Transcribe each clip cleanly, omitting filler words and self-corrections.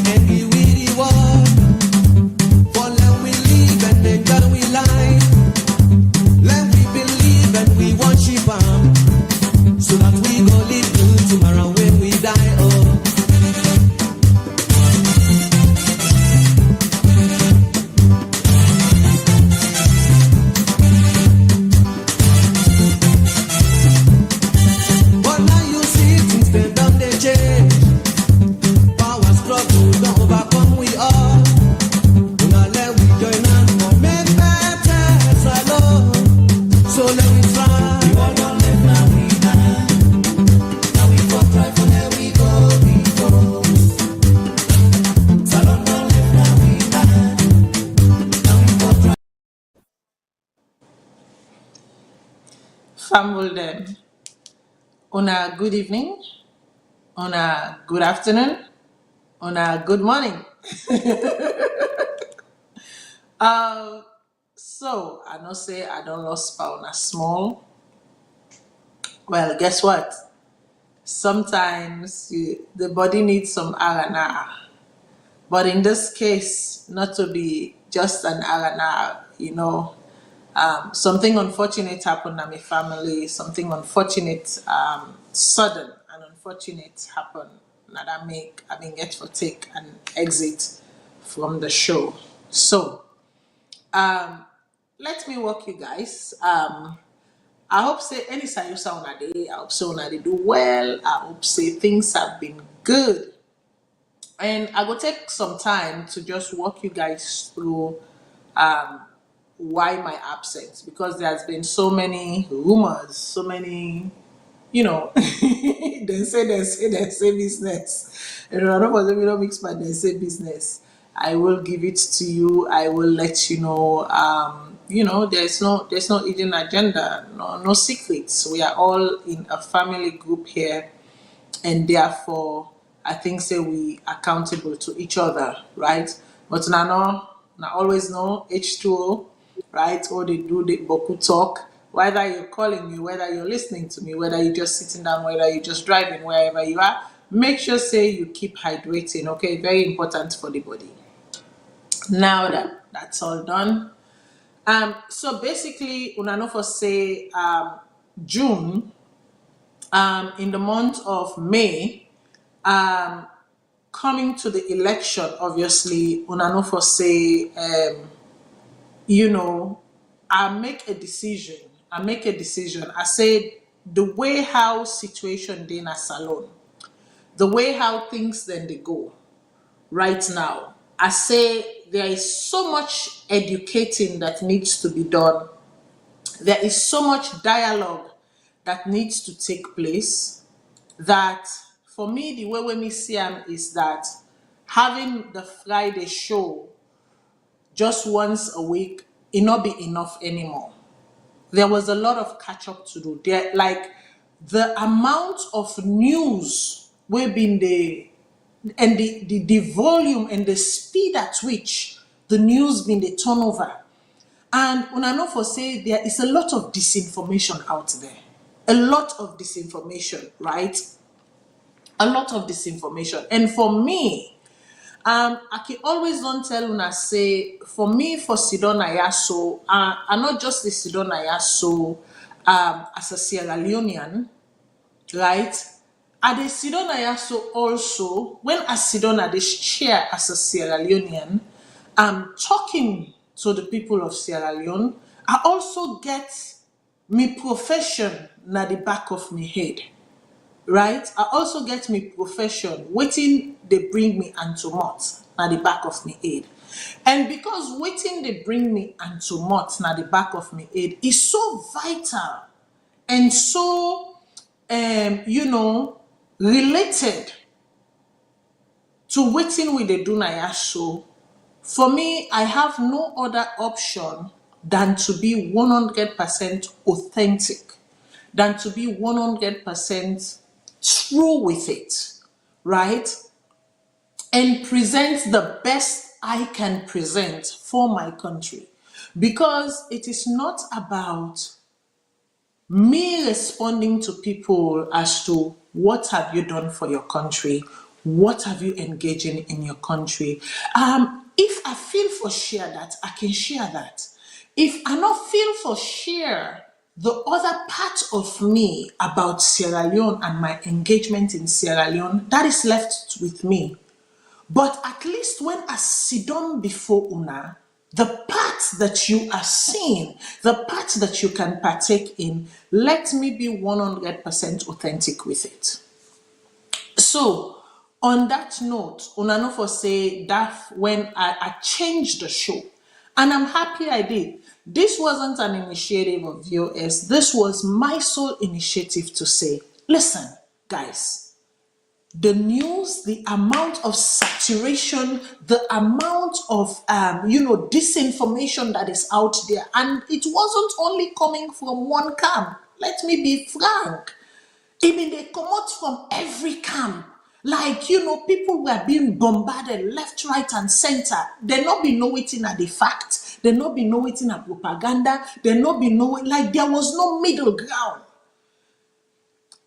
and we will reward. For let we live and enjoy we life. Let we believe and we worship Him, so that we go live good tomorrow when we die. Oh. But now you see things they done they change. Power struggle don't overcome we all. Now let we join hands for make better Salone. So let we try. We all don't live now we die. Now we go try for there we go. Salone don't live now we die. Now we go try. Family then. On a good evening, on a good afternoon, on a good morning. So I know say I don't lost power on a small. Well, guess what? Sometimes the body needs some R&R. But in this case, not to be just an R&R, something unfortunate happened to my family, something unfortunate, sudden and unfortunate happened that I mean get for take and exit from the show. So let me walk you guys. I hope say any sayusa on a day, I hope so on they do well. I hope say things have been good. And I will take some time to just walk you guys through why my absence, because there's been so many rumors, so many, they say business. And I don't know if we don't mix, but they say business. I will give it to you. I will let you know. There's no hidden agenda, no secrets. We are all in a family group here, and therefore I think say we accountable to each other, right? But now always know H2O, right? Or they do the boku talk. Whether you're calling me, whether you're listening to me, whether you're just sitting down, whether you're just driving, wherever you are, make sure say you keep hydrating. Okay, very important for the body. Now that that's all done, so basically, unano for say June, in the month of May, coming to the election, obviously, unano for say, I make a decision. I said the way how situation in a salon, the way how things then they go right now. I say there is so much educating that needs to be done. There is so much dialogue that needs to take place that for me, the way we see them is that having the Friday show just once a week, it not be enough anymore. There was a lot of catch up to do. There, like the amount of news we've been the and the volume and the speed at which the news been the turnover. And when I know for say there is a lot of disinformation out there. A lot of disinformation, right? A lot of disinformation. And for me, I can always don't tell una say for me for Sidona Yaso, and not just the Sidona Yaso as a Sierra Leonean, right? At the Sidona Yaso also, when I sit on at this chair as a Sierra Leonean, I'm talking to the people of Sierra Leone, I also get me profession na the back of me head. Right? I also get me profession waiting they bring me unto mott na the back of me head. And because waiting they bring me unto mott na the back of me head is so vital and so related to waiting with the Dunaya show. For me, I have no other option than to be 100% authentic, than to be 100% true with it, right? And present the best I can present for my country. Because it is not about me responding to people as to what have you done for your country, What have you engaged in your country? If I feel for share that, I can share that. If I not feel for share the other part of me about Sierra Leone and my engagement in Sierra Leone, that is left with me. But at least when I sit down before Una, the parts that you are seeing, the parts that you can partake in, let me be 100% authentic with it. So, on that note, Una no for say that when I changed the show, and I'm happy I did. This wasn't an initiative of yours. This was my sole initiative to say, listen, guys, the news, the amount of saturation, the amount of disinformation that is out there, and it wasn't only coming from one camp. Let me be frank. I mean, they come out from every camp. Like, people were being bombarded left, right, and center. They not be knowing at the fact. They not be knowing at propaganda. They not be knowing, like, there was no middle ground.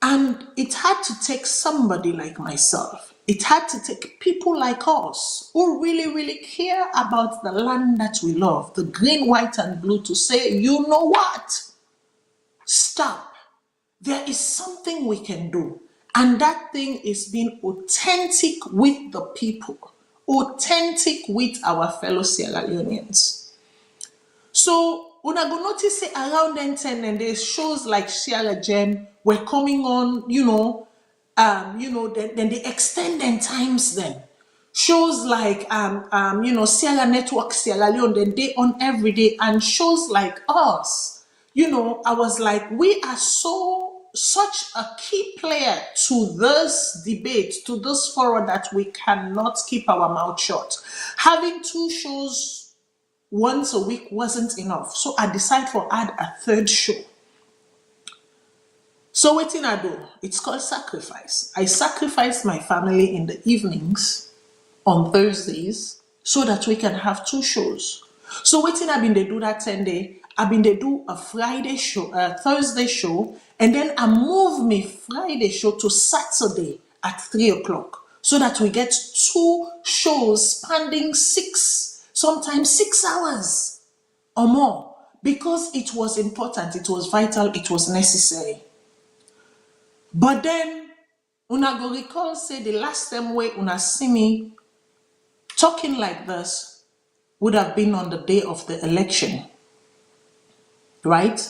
And it had to take somebody like myself. It had to take people like us who really, really care about the land that we love, the green, white, and blue, to say, you know what? Stop. There is something we can do. And that thing is being authentic with the people, authentic with our fellow Sierra Leoneans. So, una go notice say around then 10 and there's shows like Sierra Gem were coming on, then they extend them times then. Shows like Sierra Network, Sierra Leone, then they on every day, and shows like us. I was like, we are such a key player to this debate, to this forum, that we cannot keep our mouth shut. Having two shows once a week wasn't enough. So I decided to add a third show. So what did I do? It's called sacrifice. I sacrificed my family in the evenings on Thursdays so that we can have two shows. So what did I been they do that 10 day? I been they do a Friday show, a Thursday show, and then I move me Friday show to Saturday at 3 o'clock so that we get two shows spanning sometimes 6 hours or more, because it was important, it was vital, it was necessary. But then, una go recall say the last time way una see me talking like this would have been on the day of the election, right?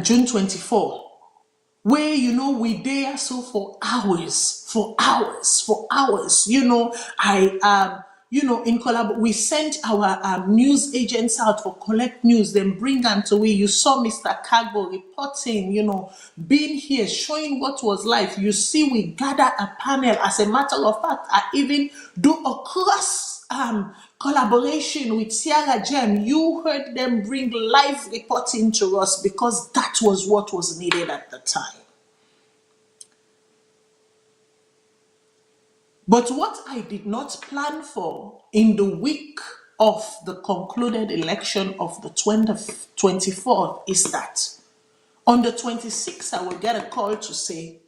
June 24, where we there so for hours, in collab, we sent our news agents out for collect news, then bring them to we. You saw Mr. Cargo reporting, being here, showing what was life. You see, we gather a panel. As a matter of fact, I even do a cross collaboration with Sierra Gem. You heard them bring live reporting to us because that was what was needed at the time. But what I did not plan for in the week of the concluded election of the 24th is that on the 26th, I will get a call to say,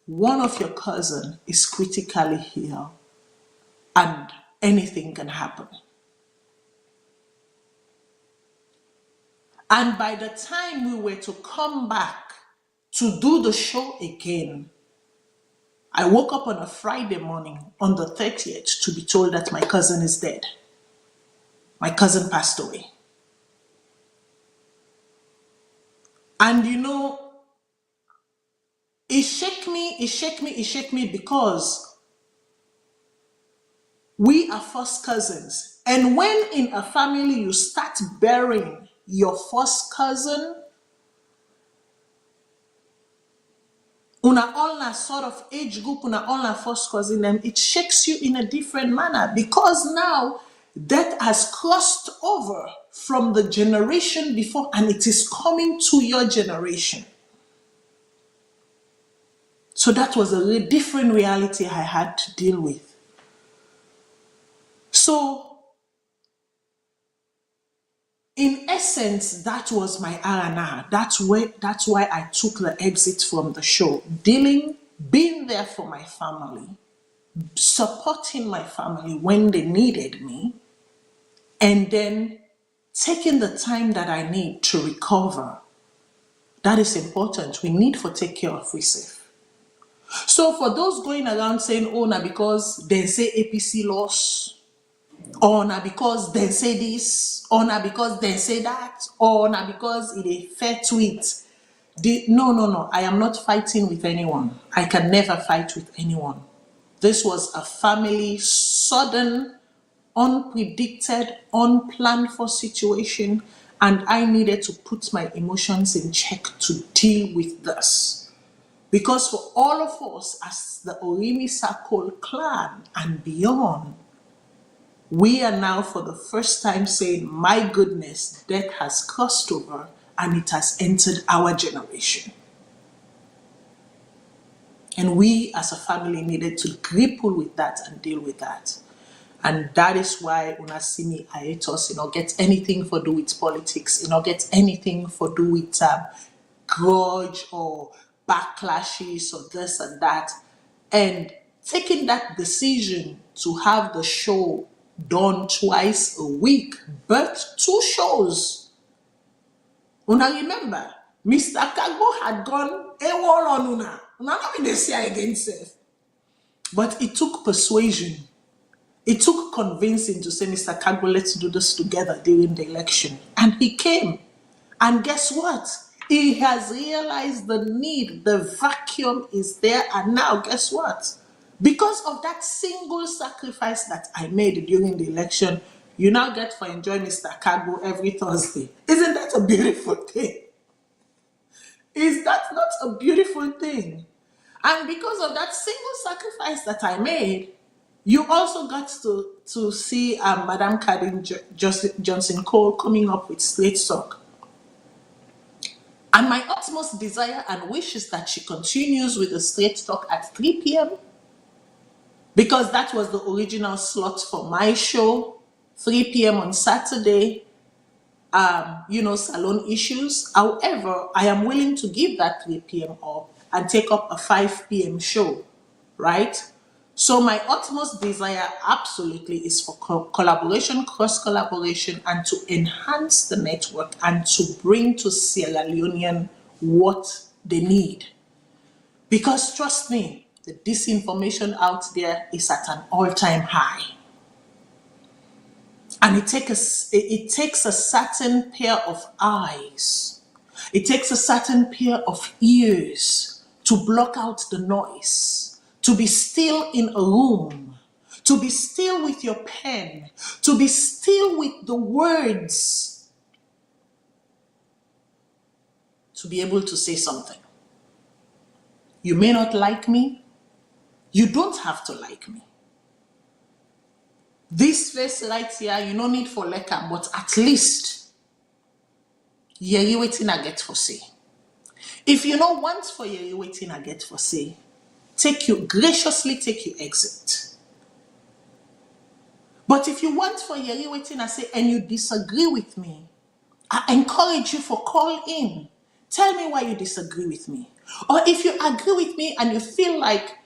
one of your cousin is critically ill and anything can happen. And by the time we were to come back to do the show again, I woke up on a Friday morning on the 30th to be told that my cousin is dead. My cousin passed away. And it shook me because we are first cousins. And when in a family you start burying your first cousin, una all na sort of age group, una all na first cousin, them, it shakes you in a different manner, because now that has crossed over from the generation before and it is coming to your generation. So that was a different reality I had to deal with. So, in essence, that was my R&R. That's why I took the exit from the show. Dealing being there for my family, supporting my family when they needed me, and then taking the time that I need to recover. That is important. We need to take care of ourselves. So for those going around saying, oh, now because they say APC loss, or now because they say this, or now because they say that, or now because it is fair tweet. No. I am not fighting with anyone. I can never fight with anyone. This was a family sudden, unpredicted, unplanned for situation, and I needed to put my emotions in check to deal with this. Because for all of us, as the Orimi Circle clan and beyond, we are now for the first time saying, my goodness, death has crossed over and it has entered our generation. And we as a family needed to grapple with that and deal with that. And that is why when I see me hiatus, get anything for do with politics, get anything for do with grudge or backlashes or this and that. And taking that decision to have the show done twice a week, but 2 shows. Una remember, Mr. Kagbo had gone AWOL on Una. Una not be the say against it. But it took persuasion. It took convincing to say, Mr. Kagbo, let's do this together during the election. And he came. And guess what? He has realized the need, the vacuum is there. And now, guess what? Because of that single sacrifice that I made during the election, you now get to enjoy Mr. Kagbo every Thursday. Isn't that a beautiful thing? Is that not a beautiful thing? And because of that single sacrifice that I made, you also got to see Madam Kadin Johnson Cole coming up with Straight Talk. And my utmost desire and wish is that she continues with the Straight Talk at 3 p.m. because that was the original slot for my show, 3 p.m. on Saturday, Salone issues. However, I am willing to give that 3 p.m. up and take up a 5 p.m. show, right? So my utmost desire absolutely is for collaboration, cross-collaboration, and to enhance the network and to bring to Sierra Leonean what they need. Because trust me, the disinformation out there is at an all-time high. And it takes a certain pair of eyes. It takes a certain pair of ears to block out the noise, to be still in a room, to be still with your pen, to be still with the words, to be able to say something. You may not like me. You don't have to like me. This face right here, you no need for liquor, but at least you waiting I get for say. If you don't want for you waiting I get for say, graciously take your exit. But if you want for you waiting I say and you disagree with me, I encourage you for call in. Tell me why you disagree with me. Or if you agree with me and you feel like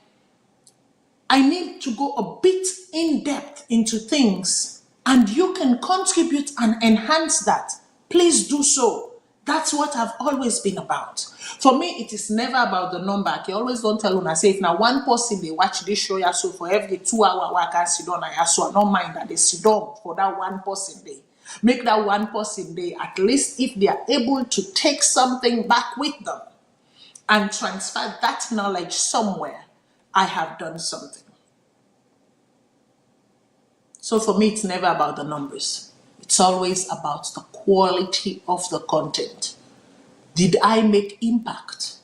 I need to go a bit in depth into things and you can contribute and enhance that, please do so. That's what I've always been about. For me, it is never about the number. I always don't tell when I say if now one person they watch this show, yeah, so for every 2 hour work I sit down, I don't mind that they sit down for that one person day. Make that one person day, at least if they are able to take something back with them and transfer that knowledge somewhere, I have done something. So for me, it's never about the numbers. It's always about the quality of the content. Did I make impact?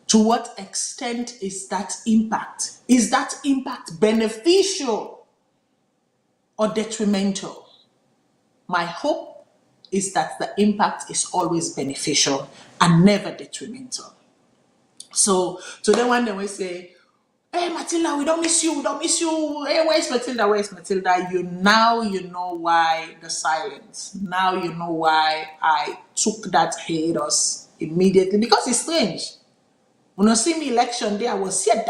To what extent is that impact? Is that impact beneficial or detrimental? My hope is that the impact is always beneficial and never detrimental. So today one day we say, hey Matilda, we don't miss you. Hey, where's Matilda? You know why the silence. Now you know why I took that hiatus immediately, because it's strange. When you see me election day, I was here,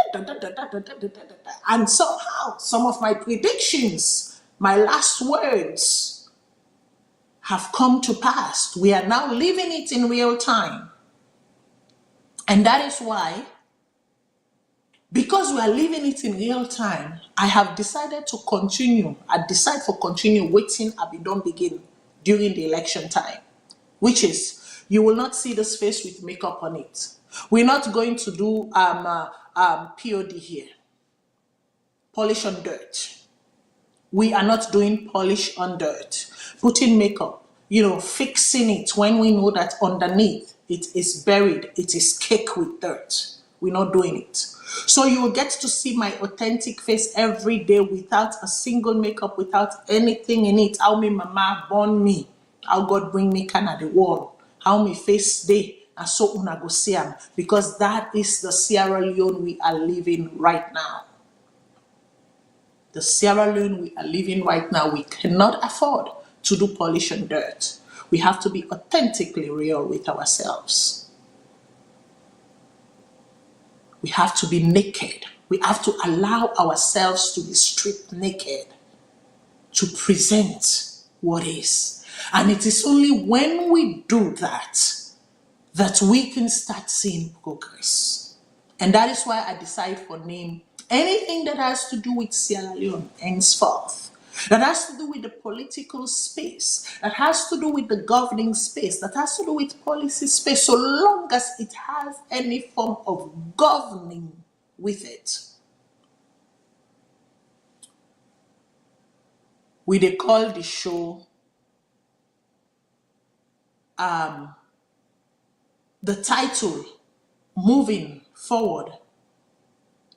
and somehow some of my predictions, my last words, have come to pass. We are now living it in real time. And that is why, because we are living it in real time, I have decided to continue. I decide for continue waiting I be done begin during the election time, which is you will not see this face with makeup on it. We're not going to do POD here, polish on dirt. We are not doing polish on dirt, putting makeup, fixing it when we know that underneath it is buried, it is caked with dirt. We're not doing it. So you will get to see my authentic face every day without a single makeup, without anything in it. How my mama born me, how God bring me kind of the world, how my face day, and so una go see am, because that is the Sierra Leone we are living right now. The Sierra Leone we are living right now, we cannot afford to do polish and dirt. We have to be authentically real with ourselves. We have to be naked. We have to allow ourselves to be stripped naked to present what is. And it is only when we do that that we can start seeing progress. And that is why I decide for name anything that has to do with Sierra Leone henceforth, that has to do with the political space, that has to do with the governing space, that has to do with policy space, so long as it has any form of governing with it. We they call the show the title moving forward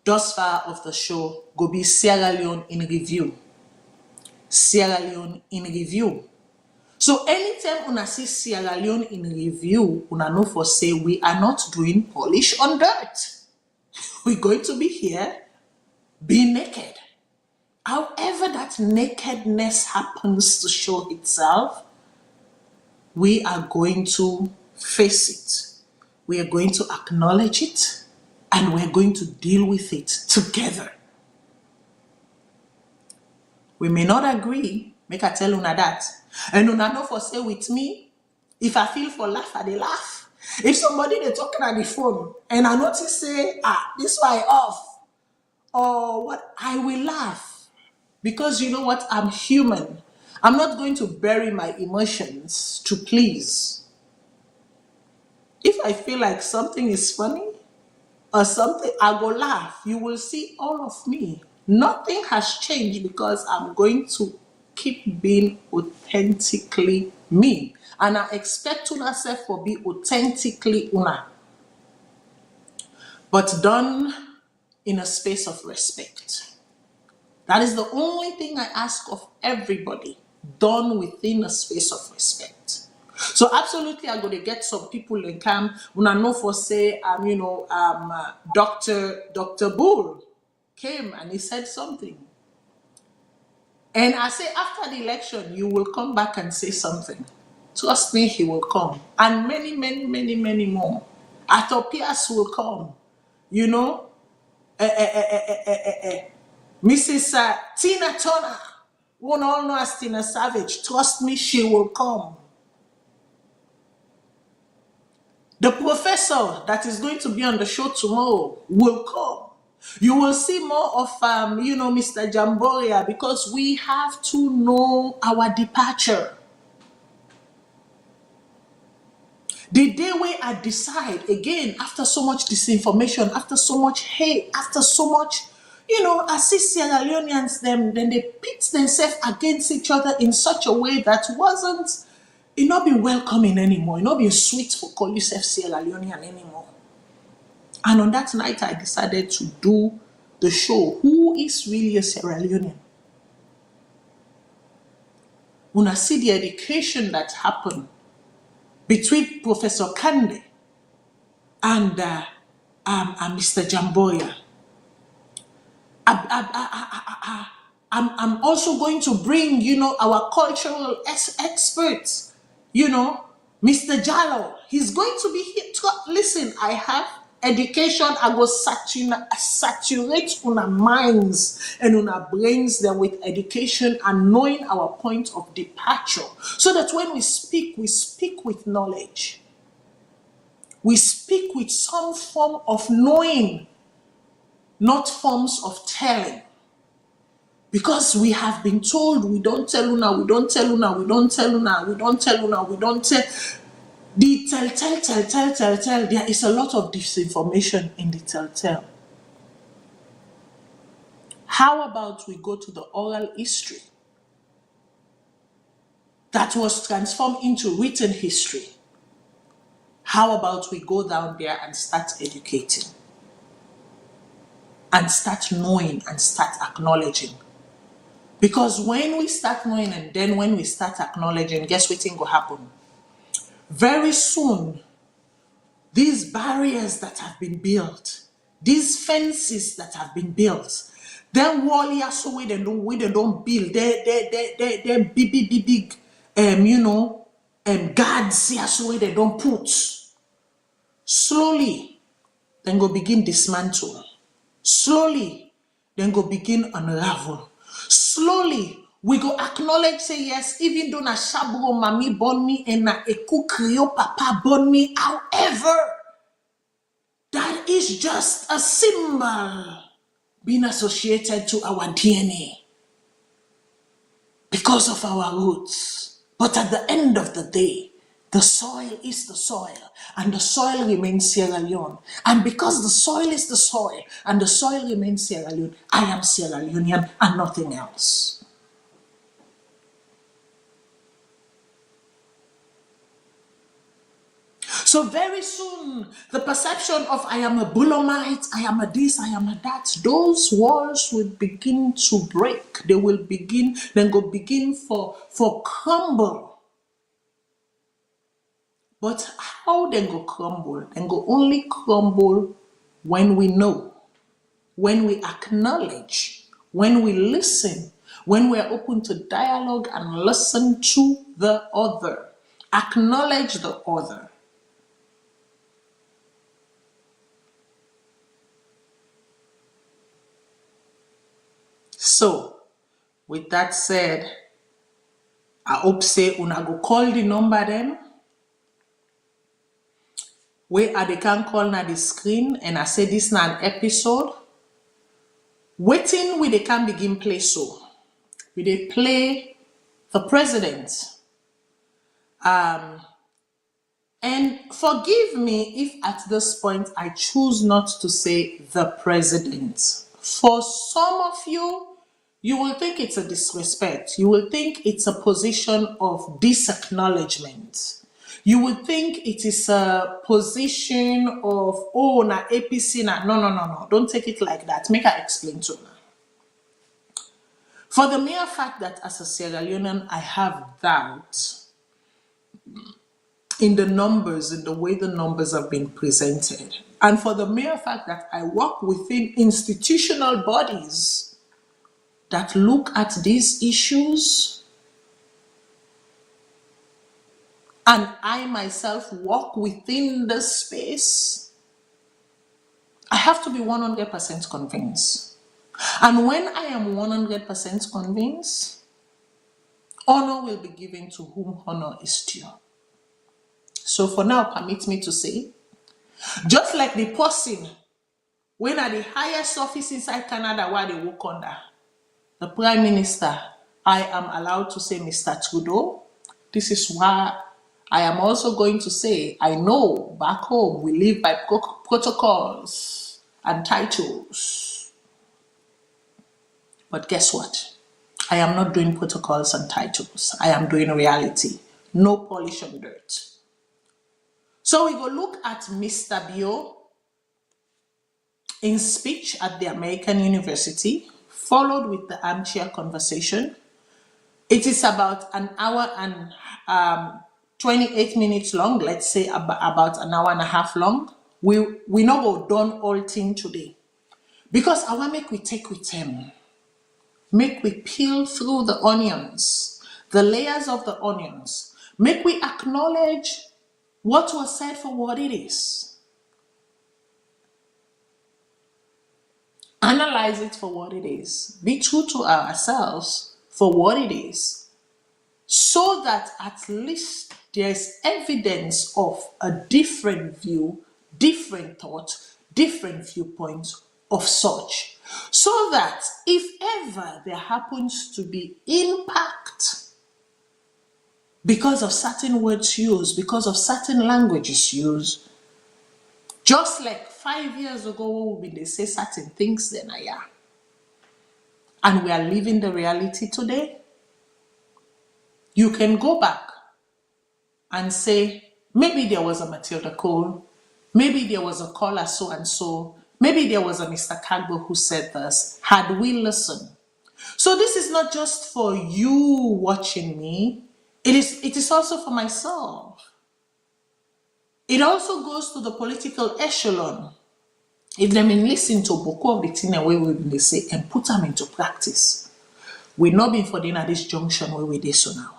thus far of the show go be Sierra Leone in review. Sierra Leone in review. So anytime una see Sierra Leone in review, una know for say we are not doing polish on dirt. We're going to be here, be naked. However that nakedness happens to show itself, we are going to face it. We are going to acknowledge it, and we're going to deal with it together. We may not agree, make I tell una that. And una know for say with me, if I feel for laugh, I dey laugh. If somebody they talking on the phone and I notice say, this why off, or what, I will laugh. Because you know what, I'm human. I'm not going to bury my emotions to please. If I feel like something is funny or something, I go laugh. You will see all of me. Nothing has changed because I'm going to keep being authentically me. And I expect una self for be authentically una. But done in a space of respect. That is the only thing I ask of everybody. Done within a space of respect. So absolutely, I'm going to get some people in camp. When I know for say, Dr. Bull came and he said something. And I say, after the election, you will come back and say something. Trust me, he will come. And many, many, many, many more. Atopias will come. Mrs. Tina Turner, one all know as Tina Savage. Trust me, she will come. The professor that is going to be on the show tomorrow will come. You will see more of, Mr. Jamboria, because we have to know our departure. The day where I decide, again, after so much disinformation, after so much hate, after so much, I see Sierra Leoneans, then they pit themselves against each other in such a way that wasn't, it not being welcoming anymore. It not being sweet for call yourself Sierra Leonean anymore. And on that night, I decided to do the show. Who is really a Sierra Leonean? When I see the education that happened between Professor Kande and Mr. Jamboya, I'm also going to bring, our cultural experts, Mr. Jallo. He's going to be here. Listen, I have Education, I go saturate una minds and una brains them with education and knowing our point of departure. So that when we speak with knowledge. We speak with some form of knowing, not forms of telling. Because we have been told, we don't tell una, we don't tell una, we don't tell una, we don't tell una, we don't tell. The tell. There is a lot of disinformation in the tell. How about we go to the oral history that was transformed into written history? How about we go down there and start educating? And start knowing and start acknowledging. Because when we start knowing and then when we start acknowledging, guess what thing will happen? Very soon, these barriers that have been built, these fences that have been built, then wall here so we don't build, they big guards here so they don't put. Slowly, then go begin dismantle. Slowly, then go begin unravel. Slowly, we go acknowledge, say yes, even though na shabro mami born me and na eku kriyo papa born me, however, that is just a symbol being associated to our DNA because of our roots. But at the end of the day, the soil is the soil, and the soil remains Sierra Leone. And because the soil is the soil, and the soil remains Sierra Leone, I am Sierra Leonean and nothing else. So very soon, the perception of I am a Bulomite, I am a this, I am a that, those walls will begin to break. They will begin, then go begin for crumble. But how they go crumble? They go only crumble when we know, when we acknowledge, when we listen, when we are open to dialogue and listen to the other. Acknowledge the other. So, with that said, I hope say una go call the number them. Where they can call na the screen and I say this na an episode. Waiting we they can begin play so. We they play the president. And forgive me if at this point I choose not to say the president. For some of you, you will think it's a disrespect. You will think it's a position of disacknowledgement. You would think it is a position of, oh, na APC, na. No. Don't take it like that. Make I explain to you. For the mere fact that as a Sierra Leonean, I have doubt in the numbers, in the way the numbers have been presented. And for the mere fact that I work within institutional bodies that look at these issues, and I myself walk within the space, I have to be 100% convinced. And when I am 100% convinced, honor will be given to whom honor is due. So for now, permit me to say, just like the person when at the highest office inside Canada where they work under, the Prime Minister, I am allowed to say Mr. Trudeau. This is why I am also going to say, I know back home we live by protocols and titles. But guess what? I am not doing protocols and titles. I am doing reality. No polish on dirt. So we go look at Mr. Bio in speech at the American University, followed with the armchair conversation. It is about an hour and 28 minutes long, let's say about an hour and a half long. We not go done all thing today. Because I want make we take with him. Make we peel through the onions, the layers of the onions. Make we acknowledge what was said for what it is. Analyze it for what it is. Be true to ourselves for what it is, so that at least there's evidence of a different view, different thought, different viewpoint of such. So that if ever there happens to be impact because of certain words used, because of certain languages used, just like 5 years ago when they say certain things, then and we are living the reality today, you can go back and say, maybe there was a Matilda Cole, maybe there was a caller so and so, maybe there was a Mr. Cagbo who said this, had we listened. So this is not just for you watching me, it is also for myself. It also goes to the political echelon. If them listen to Boko of the thing away when they say and put them into practice, we not been for dinner at this junction where we did so now.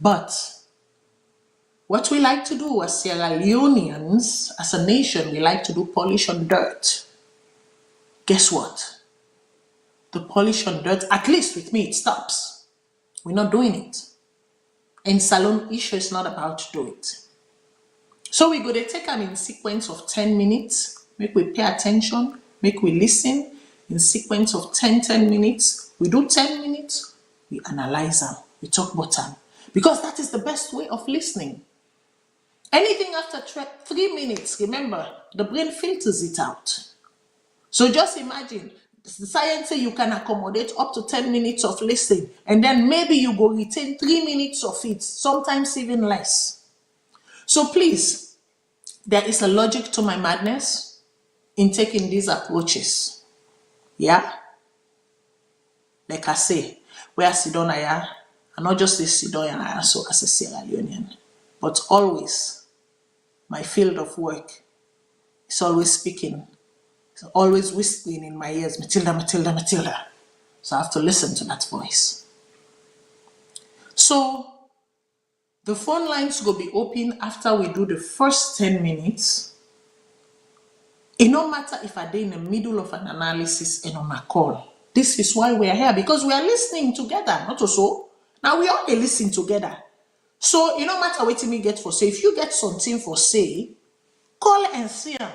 But what we like to do as Sierra Leoneans, as a nation, we like to do polish on dirt. Guess what? The polish on dirt, at least with me, it stops. We're not doing it. And Salone issue is not about to do it. So we go to take them in sequence of 10 minutes, make we pay attention, make we listen in sequence of 10 minutes. We do 10 minutes, we analyze them, we talk about them. Because that is the best way of listening. Anything after 3 minutes, remember, the brain filters it out. So just imagine, the science say you can accommodate up to 10 minutes of listening, and then maybe you go retain 3 minutes of it, sometimes even less. So please, there is a logic to my madness in taking these approaches. Yeah? Like I say, where Sidonaya, and not just this Sidonaya, also as a Sierra Leonean, but always my field of work is always speaking, it's always whispering in my ears, Matilda, Matilda, Matilda. So I have to listen to that voice. So the phone lines will be open after we do the first 10 minutes. It no matter if I'm in the middle of an analysis and on a call. This is why we are here, because we are listening together, not also. Now we all listen together. So it no matter what me get for say. If you get something for say, call and see them.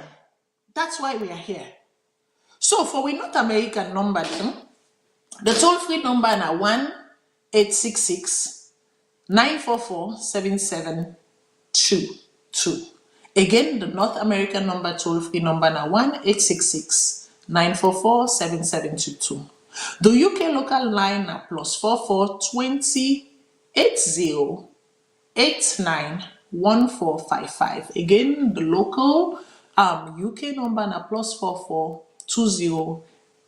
That's why we are here. So for we North American number them, the toll-free number now 1-866-944-7722. Again, the North American number toll-free number now 1-866-944-7722. The UK local line now +44 20 80 891455. Again, the local UK number na +44 20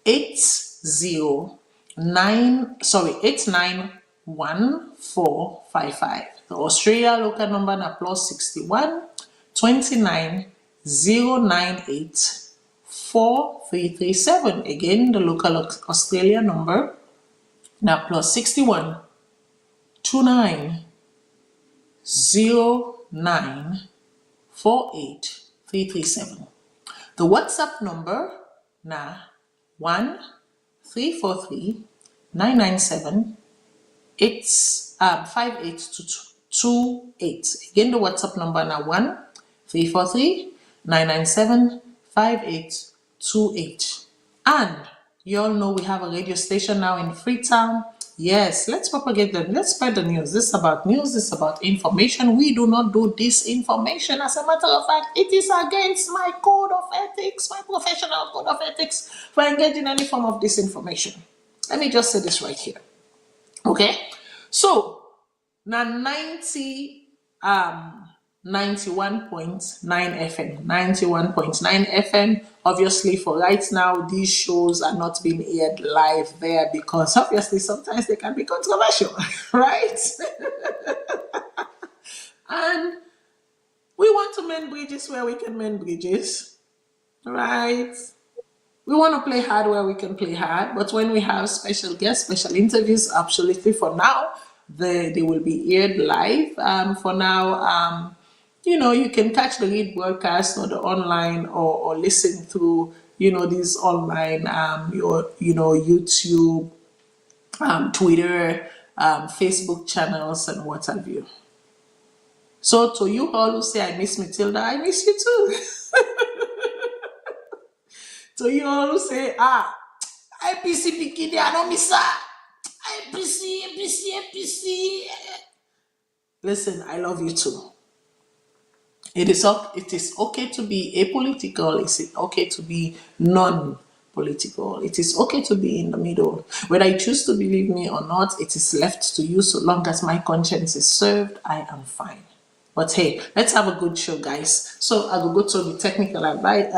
80 891455. The Australia local number na +61 29 098 4337. Again, the local Australia number na +61 29 0948337. The WhatsApp number na 1-343-997-5828. Again, the WhatsApp number na 1-343-997-5828. And you all know we have a radio station now in Freetown. Yes, let's propagate them. Let's spread the news. This is about news. This is about information. We do not do disinformation. As a matter of fact, it is against my code of ethics, my professional code of ethics, for engaging in any form of disinformation. Let me just say this right here. Okay? So, now 91.9 FM. 91.9 FM. Obviously, for right now, these shows are not being aired live there because obviously sometimes they can be controversial, right? And we want to mend bridges where we can mend bridges, right? We want to play hard where we can play hard, but when we have special guests, special interviews, absolutely for now, they will be aired live. For now, you can catch the lead broadcast or the online or listen through, these online, YouTube, Twitter, Facebook channels, and what have you. So to you all who say I miss Matilda, I miss you too. To you all who say, IPC Bikini, I don't miss her. APC. Listen, I love you too. It is okay to be apolitical. It's okay to be non-political. It is okay to be in the middle. Whether you choose to believe me or not, it is left to you. So long as my conscience is served, I am fine. But hey, let's have a good show, guys. So I will go to the technical advice.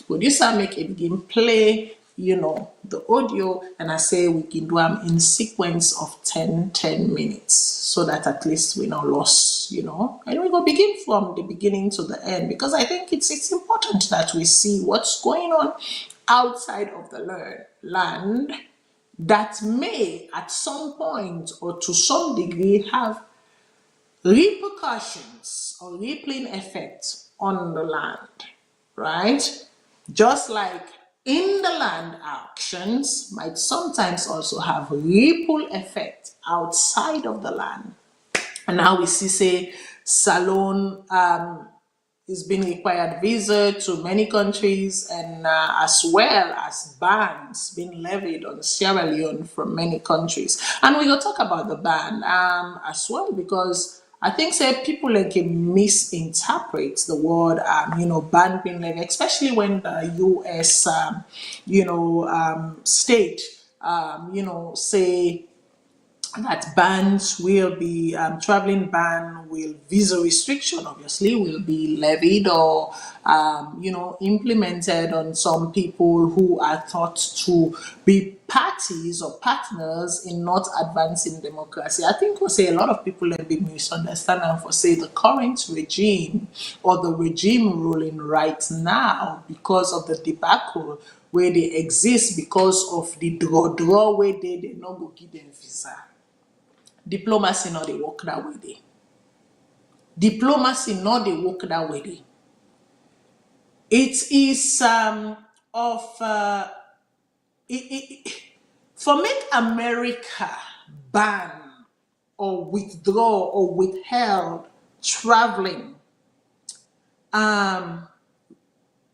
Producer make a begin play, the audio, and I say we can do them in sequence of 10 minutes, so that at least we not lost, and we go begin from the beginning to the end, because I think it's important that we see what's going on outside of the land that may at some point or to some degree have repercussions or rippling effects on the land, right? Just like in the land, actions might sometimes also have ripple effect outside of the land. And now we see, say, Salone is being required visa to many countries, and as well as bans being levied on Sierra Leone from many countries. And we will talk about the ban as well, because I think say people can misinterpret the word ban being levied, especially when the US state say that bans will be traveling ban, will visa restriction obviously will be levied or implemented on some people who are thought to be parties or partners in not advancing democracy. I think we'll say a lot of people have been misunderstanding for say the current regime or the regime ruling right now, because of the debacle where they exist, because of the draw where they not go give them visa. Diplomacy not they work that way. Diplomacy not they work that way. It is for make America ban or withdraw or withheld traveling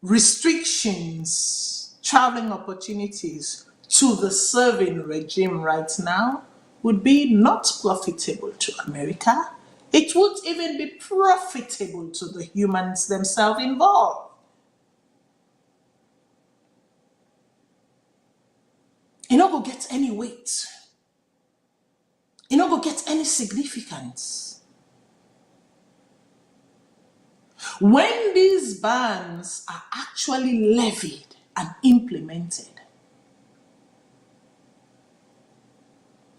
restrictions, traveling opportunities to the serving regime right now would be not profitable to America. It would even be profitable to the humans themselves involved. You don't go get any weight. You don't go get any significance. When these bans are actually levied and implemented,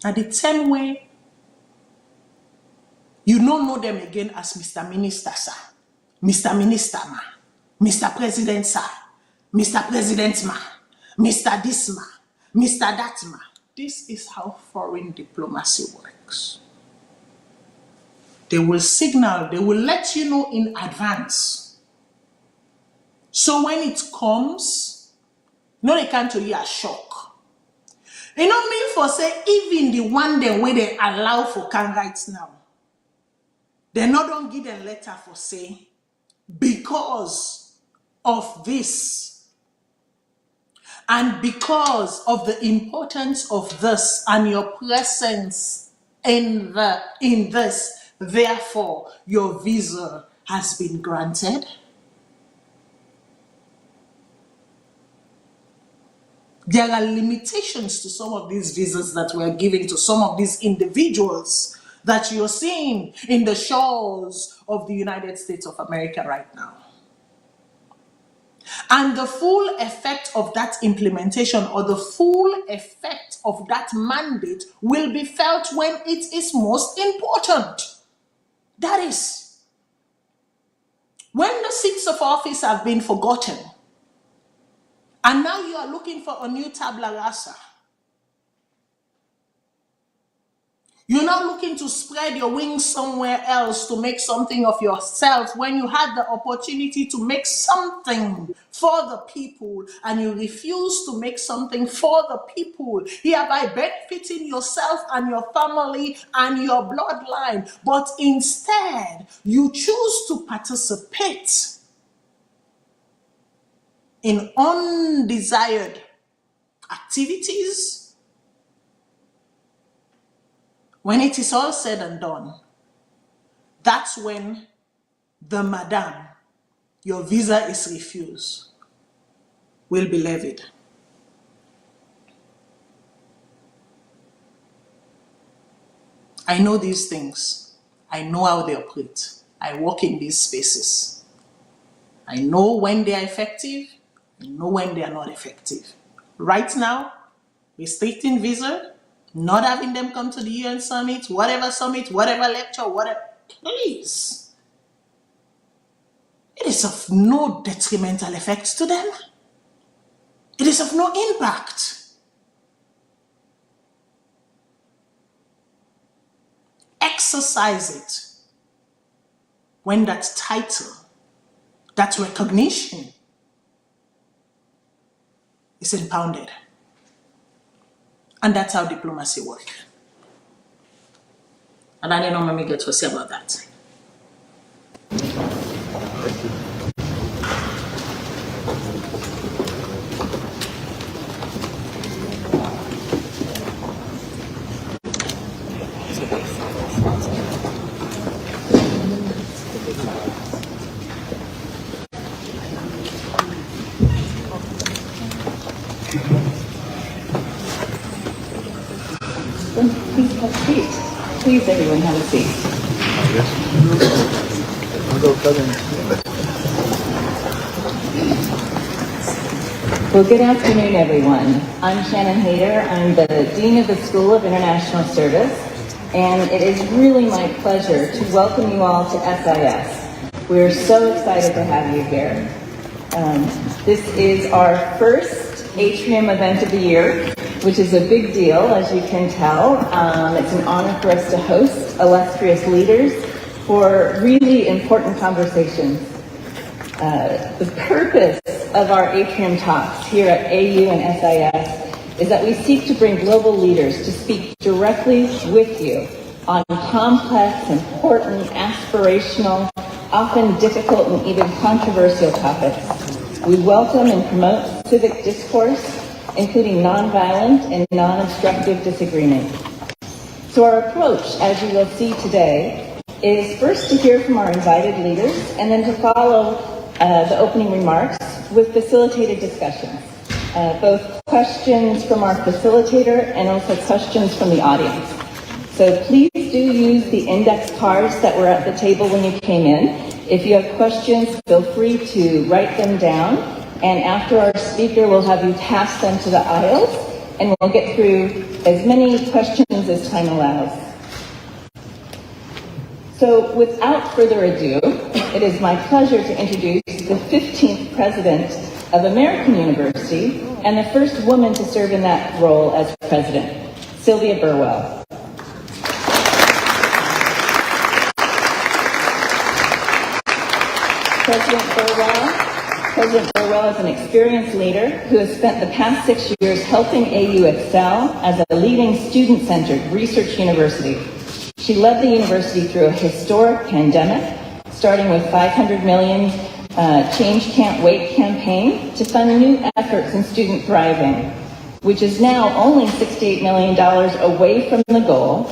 at the same way, you don't know them again as Mr. Minister, sir, Mr. Minister, ma, Mr. President, sir, Mr. President, ma, Mr. this, ma, Mr. that, ma. This is how foreign diplomacy works. They will signal, they will let you know in advance. So when it comes, they can't tell you a shock. You know mean for say, even the one day where they allow for can rights now, they not don't give them letter for say, because of this, and because of the importance of this and your presence in this, therefore your visa has been granted. There are limitations to some of these visas that we are giving to some of these individuals that you're seeing in the shores of the United States of America right now. And the full effect of that implementation or the full effect of that mandate will be felt when it is most important. That is, when the seats of office have been forgotten, and now you are looking for a new tabla rasa. You're not looking to spread your wings somewhere else to make something of yourself when you had the opportunity to make something for the people and you refuse to make something for the people, hereby benefiting yourself and your family and your bloodline. But instead, you choose to participate in undesired activities. When it is all said and done, that's when the madam, your visa is refused, will be levied. I know these things. I know how they operate. I work in these spaces. I know when they are effective. I know when they are not effective. Right now, restricting visa, not having them come to the UN summit, whatever lecture, whatever, please. It is of no detrimental effects to them. It is of no impact. Exercise it when that title, that recognition is impounded. And that's how diplomacy works. And I don't know me get to say about that. Please have a seat. Please, everyone, have a seat. Well, good afternoon, everyone. I'm Shannon Hayter. I'm the Dean of the School of International Service, and it is really my pleasure to welcome you all to SIS. We're so excited to have you here. This is our first Atrium event of the year, which is a big deal, as you can tell. It's an honor for us to host illustrious leaders for really important conversations. The purpose of our Atrium Talks here at AU and SIS is that we seek to bring global leaders to speak directly with you on complex, important, aspirational, often difficult and even controversial topics. We welcome and promote civic discourse, including nonviolent and non-obstructive disagreement. So our approach, as you will see today, is first to hear from our invited leaders and then to follow the opening remarks with facilitated discussions, both questions from our facilitator and also questions from the audience. So please do use the index cards that were at the table when you came in. If you have questions, feel free to write them down. And after our speaker, we'll have you pass them to the aisles, and we'll get through as many questions as time allows. So without further ado, it is my pleasure to introduce the 15th president of American University and the first woman to serve in that role as president, Sylvia Burwell. President Burwell is an experienced leader who has spent the past 6 years helping AU excel as a leading student-centered research university. She led the university through a historic pandemic, starting with $500 million Change Can't Wait campaign to fund new efforts in student thriving, which is now only $68 million away from the goal.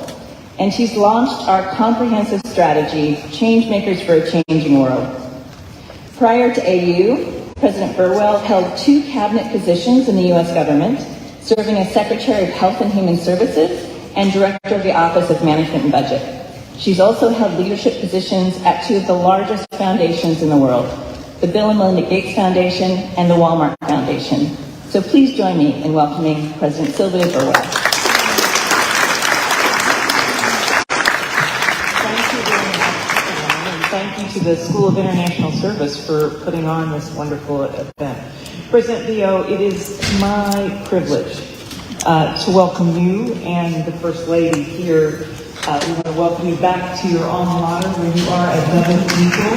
And she's launched our comprehensive strategy, Changemakers for a Changing World. Prior to AU, President Burwell held 2 cabinet positions in the U.S. government, serving as Secretary of Health and Human Services and Director of the Office of Management and Budget. She's also held leadership positions at 2 of the largest foundations in the world, the Bill and Melinda Gates Foundation and the Walmart Foundation. So please join me in welcoming President Sylvia Burwell. Thank you to the School of International Service for putting on this wonderful event. President Leo, it is my privilege to welcome you and the First Lady here We want to welcome you back to your alma mater where you are at Double Eagle.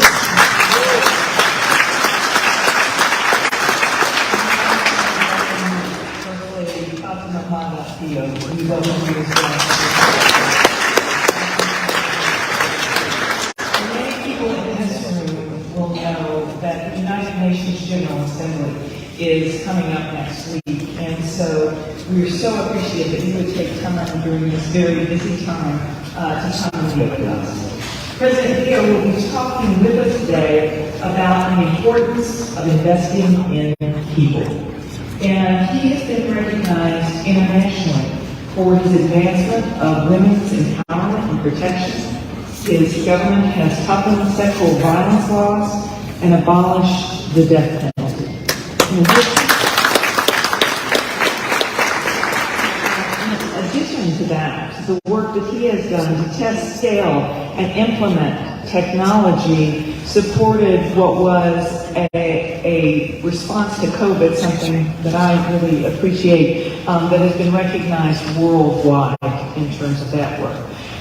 We welcome you as well. Many people in this room will know that the United Nations General Assembly is coming up next week, and so we are so appreciative that you would take time during this very busy time to come and meet with us. President Leo will be talking with us today about the importance of investing in people. And he has been recognized internationally for his advancement of women's empowerment and protection. His government has toughened sexual violence laws and abolished the death penalty. In addition to that, the work that he has done to test, scale, and implement technology supported what was a response to COVID, something that I really appreciate, that has been recognized worldwide in terms of that work.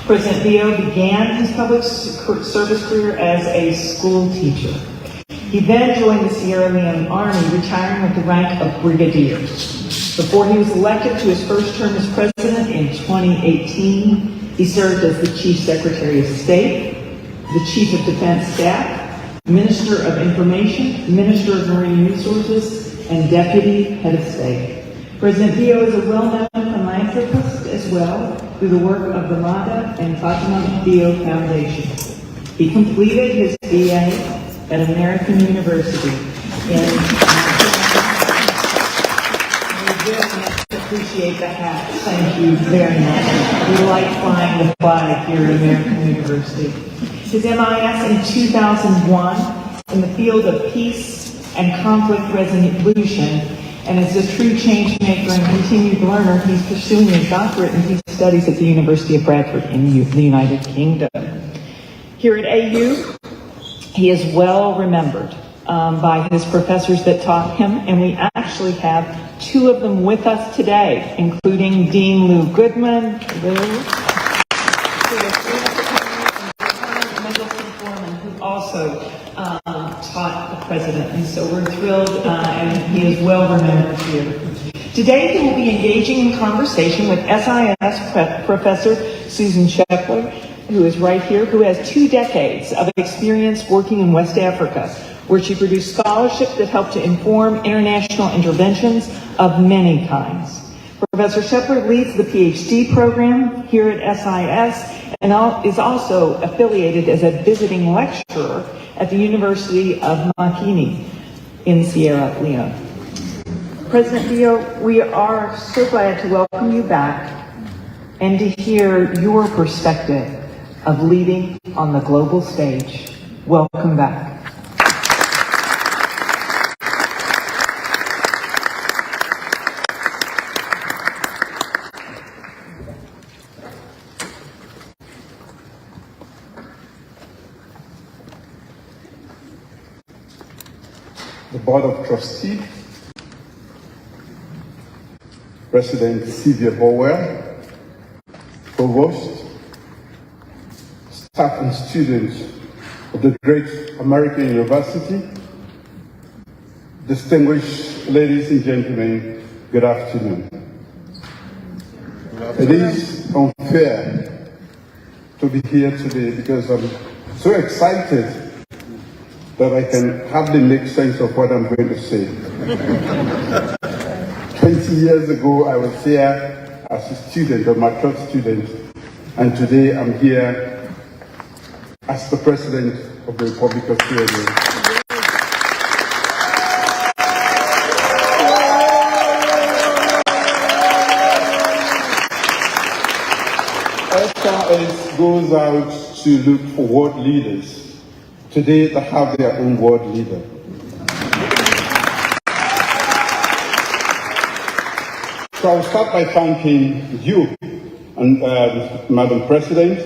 President Leo began his public service career as a school teacher. He then joined the Sierra Leone Army, retiring with the rank of brigadier. Before he was elected to his first term as president in 2018, he served as the Chief Secretary of State, the Chief of Defense Staff, Minister of Information, Minister of Marine Resources, and Deputy Head of State. President Leo is a well-known philanthropist as well through the work of the Mada and Fatima Leo Foundation. He completed his BA at American University in we very much appreciate the hat. Thank you very much. We like flying the flag here at American University. His MIS in 2001 in the field of peace and conflict resolution, and as a true change maker and continued learner, he's pursuing his doctorate in peace studies at the University of Bradford in the United Kingdom. Here at AU, he is well remembered by his professors that taught him, and we actually have two of them with us today, including Dean Lou Goodman, who also taught the president, and so we're thrilled, and he is well remembered here. Today he will be engaging in conversation with SIS Professor Susan Shepler, who is right here, who has 2 decades of experience working in West Africa, where she produced scholarship that helped to inform international interventions of many kinds. Professor Shepler leads the PhD program here at SIS and is also affiliated as a visiting lecturer at the University of Makini in Sierra Leone. President Leo, we are so glad to welcome you back and to hear your perspective of leading on the global stage. Welcome back. The Board of Trustees, President Sylvia Bowell, Provost, staff and students of the great American University, distinguished ladies and gentlemen, good afternoon. It is unfair to be here today because I'm so excited that I can hardly make sense of what I'm going to say. 20 years ago, I was here as a student, a mature student, and today I'm here as the President of the Republic of Sierra Leone. SRS goes out to look for world leaders. Today, they have their own world leader. So I'll start by thanking you, and Madam President,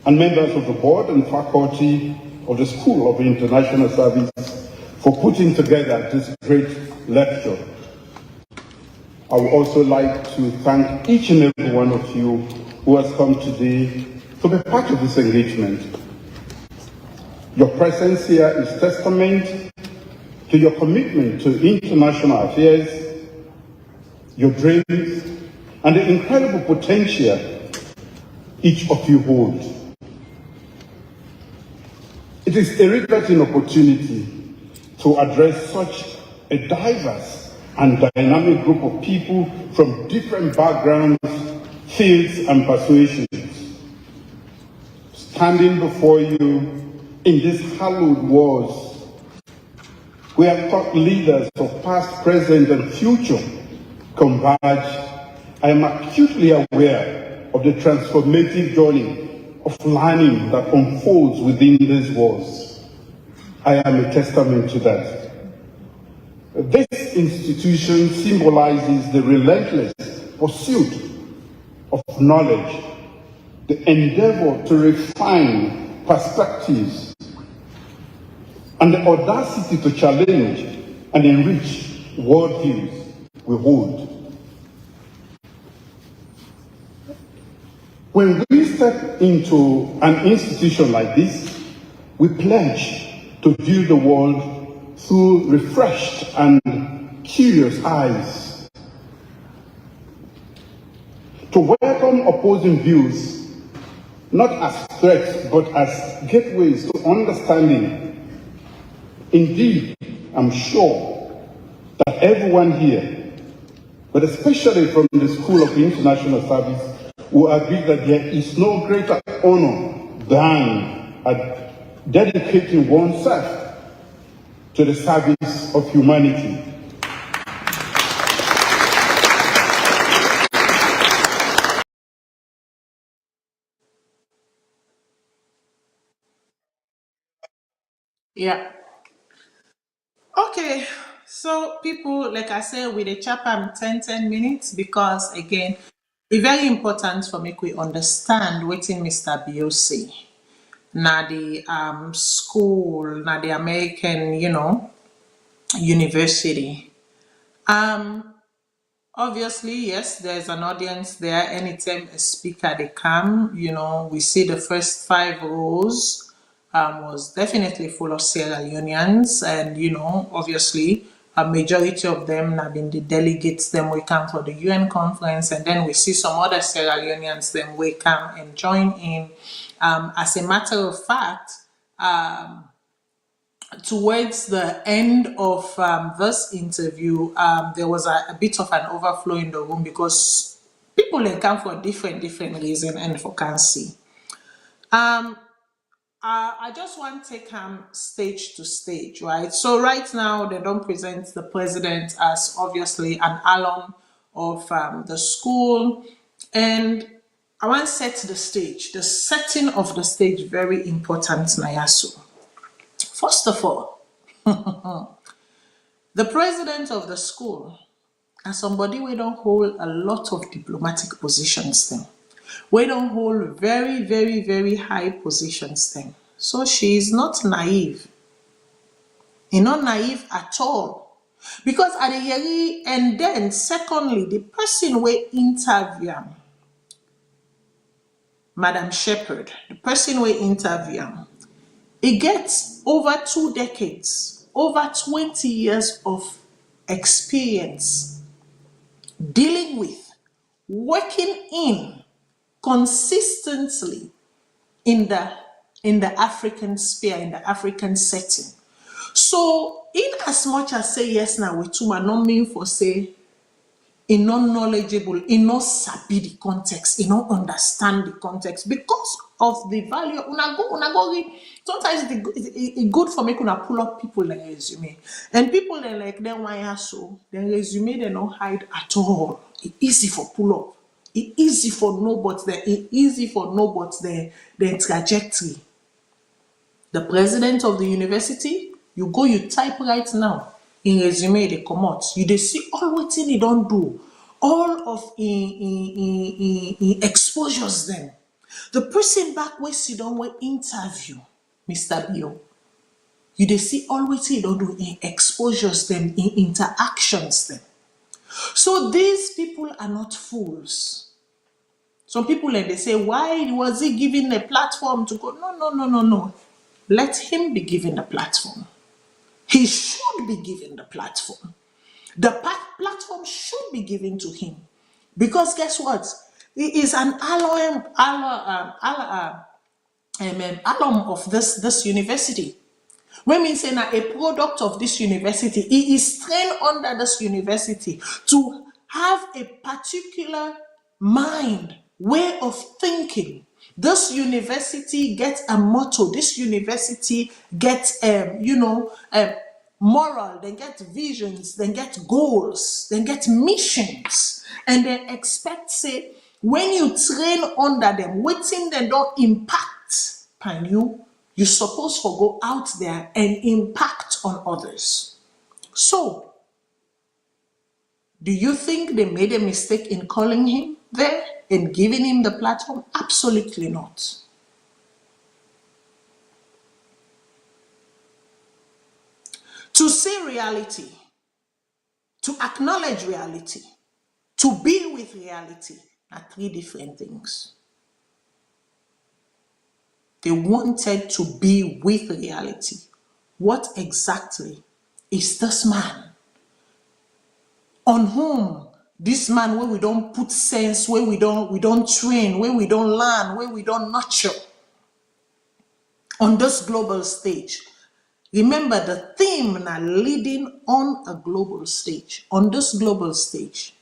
and members of the board and faculty of the School of International Service for putting together this great lecture. I would also like to thank each and every one of you who has come today to be part of this engagement. Your presence here is testament to your commitment to international affairs, your dreams, and the incredible potential each of you hold. It is a riveting opportunity to address such a diverse and dynamic group of people from different backgrounds, fields, and persuasions. Standing before you in these hallowed walls, where thought leaders of past, present, and future converge, I am acutely aware of the transformative journey of learning that unfolds within these walls. I am a testament to that. This institution symbolizes the relentless pursuit of knowledge, the endeavor to refine perspectives, and the audacity to challenge and enrich worldviews we hold. When we step into an institution like this, we pledge to view the world through refreshed and curious eyes, to welcome opposing views not as threats but as gateways to understanding. Indeed, I'm sure that everyone here, but especially from the School of International Service, will agree that there is no greater honor than dedicating oneself to the service of humanity. Yeah. Okay. So people, like I said, with the chapter, I'm 10 minutes because again, it's very important for me we understand what in Mr. Bio say. Now the school, now the American, university. Um Obviously, yes, there's an audience there. Anytime a speaker they come, we see the first 5 rows was definitely full of Sierra Leoneans, and obviously a majority of them have been the delegates. Them we come for the UN conference, and then we see some other Sierra Leoneans. Them we come and join in. As a matter of fact, towards the end of this interview, there was a bit of an overflow in the room because people they come for different reason and for can see. Um, I just want to take stage to stage, right? So right now they don't present the president as obviously an alum of the school, and I want to set the stage. The setting of the stage very important, Nayasu. First of all, the president of the school and somebody we don't hold a lot of diplomatic positions then. We don't hold very high positions then. So she is not naive. She's not naive at all. Because at the hearing, and then secondly, the person we interview, Madam Shepherd, the person we interview, it gets over 2 decades, over 20 years of experience dealing with, working in consistently in the African sphere, in the African setting. So, in as much as say yes now we too not mean for say in non knowledgeable, in not sabi the context, in not understand the context because of the value. Una go read. Sometimes it's good for making una pull up people like resume, and people they like them why so then resume they not hide at all. It's easy for pull up. It's easy for know but the trajectory. The president of the university, you go, you type right now in resume, they come out. You they see all what he don't do, all of in exposures them. The person back where sit down will interview Mr. Bio. You they see all what he don't do in exposures them, in interactions them. So these people are not fools. Some people and they say, why was he given a platform to go? No, no, no, no, no. Let him be given the platform. He should be given the platform. The platform should be given to him. Because guess what? He is an alum of this university. When we say now a product of this university, he is trained under this university to have a particular mind, way of thinking. This university gets a motto. This university gets, moral. They get visions. They get goals. They get missions, and they expect say when you train under them, waiting they don't impact upon you. You're supposed to go out there and impact on others. So, do you think they made a mistake in calling him there and giving him the platform? Absolutely not. To see reality, to acknowledge reality, to be with reality are three different things. They wanted to be with reality. What exactly is this man on whom this man where we don't put sense, where we don't train, where we don't learn, where we don't nurture on this global stage? Remember the theme now, leading on a global stage, on this global stage.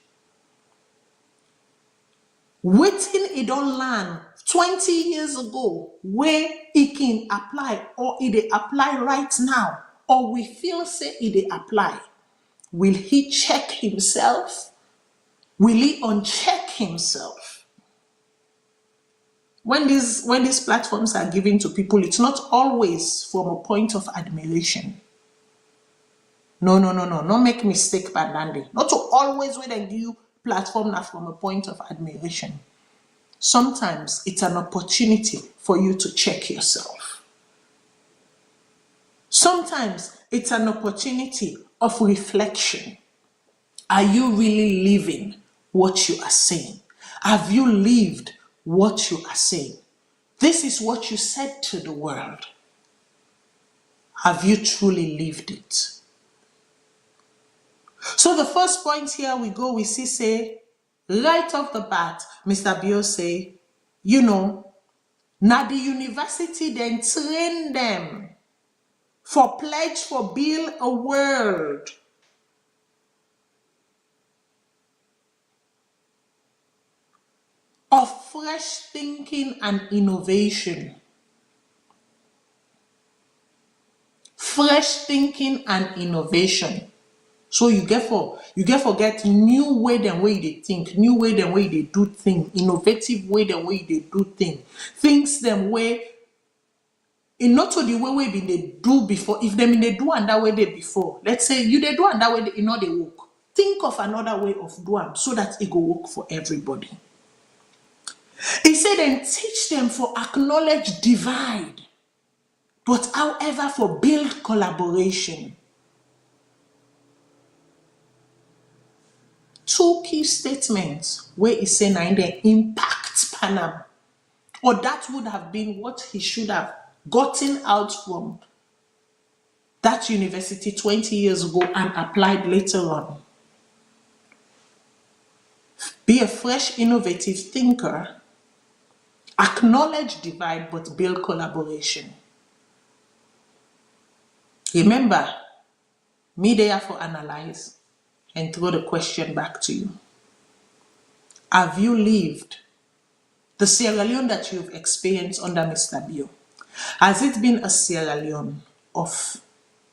Waiting he don't learn 20 years ago where he can apply, or he they apply right now, or we feel say he they apply. Will he check himself? Will he uncheck himself? When these platforms are given to people, it's not always from a point of admiration. No. Don't make mistake, Bandande. Not to always when they give you platform now from a point of admiration. Sometimes it's an opportunity for you to check yourself. Sometimes it's an opportunity of reflection. Are you really living what you are saying? Have you lived what you are saying? This is what you said to the world. Have you truly lived it? So the first point here we see say, right off the bat, Mr. Bio say, now the university then train them for pledge for build a world of fresh thinking and innovation. Fresh thinking and innovation. So you get forget new way than way they think, new way than way they do things, innovative way than way they do things them way in not to the way been they do before. If them in they do and that way they before, let's say you they do and that way they they work. Think of another way of doing so that it go work for everybody. He said then teach them for acknowledge divide, but however for build collaboration. Two key statements where he said in the impact panel, or that would have been what he should have gotten out from that university 20 years ago and applied later on. Be a fresh, innovative thinker. Acknowledge divide, but build collaboration. Remember, me there for analyze and throw the question back to you. Have you lived the Sierra Leone that you've experienced under Mr. Bio? Has it been a Sierra Leone of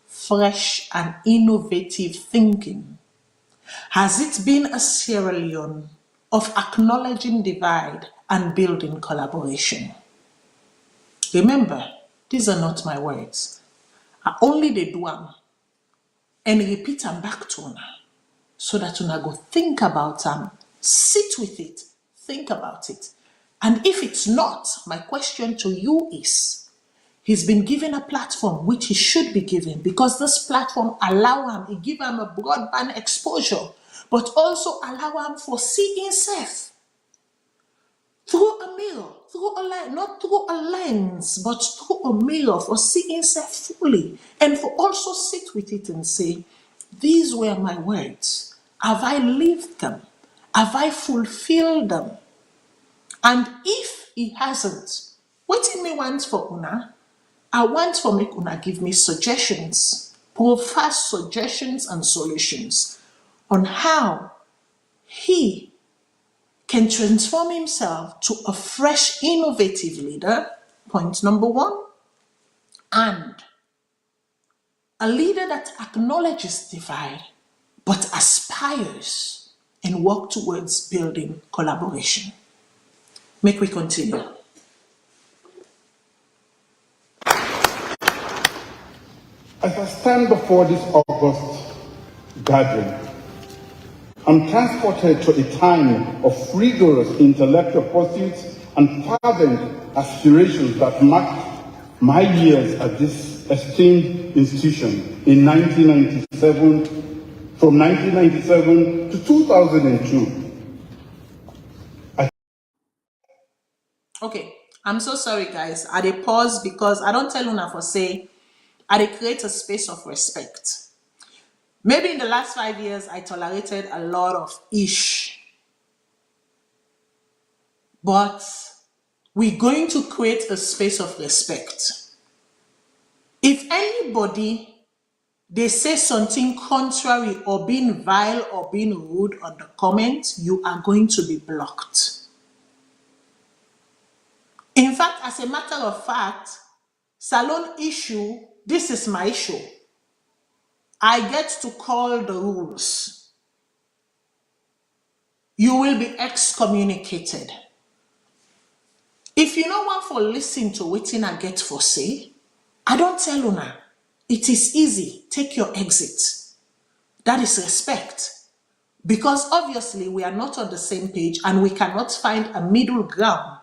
fresh and innovative thinking? Has it been a Sierra Leone of acknowledging divide and building collaboration? Remember, these are not my words. I only they do them and repeat them back to una, so that una go think about them, sit with it, think about it. And if it's not, my question to you is, he's been given a platform which he should be given, because this platform allow him, it give him a broadband exposure, but also allow him for see himself mirror, not through a lens, but through a mirror for seeing self fully and for also sit with it and say, these were my words. Have I lived them? Have I fulfilled them? And if he hasn't, what in me want for una? I want for make una give me suggestions, provide suggestions and solutions on how he can transform himself to a fresh, innovative leader, point number one, and a leader that acknowledges divide, but aspires and work towards building collaboration. Make we continue. As I stand before this August gathering, I'm transported to a time of rigorous intellectual pursuits and fervent aspirations that marked my years at this esteemed institution in 1997, from 1997 to 2002. Okay, I'm so sorry, guys. I dey pause because I don't tell una for say I dey create a space of respect. Maybe in the last 5 years, I tolerated a lot of ish. But we're going to create a space of respect. If anybody, they say something contrary or being vile or being rude on the comment, you are going to be blocked. In fact, as a matter of fact, Salone issue, this is my issue. I get to call the rules. You will be excommunicated. If you no want for listen to wetin I get for say, I don't tell una. It is easy. Take your exit. That is respect. Because obviously we are not on the same page and we cannot find a middle ground.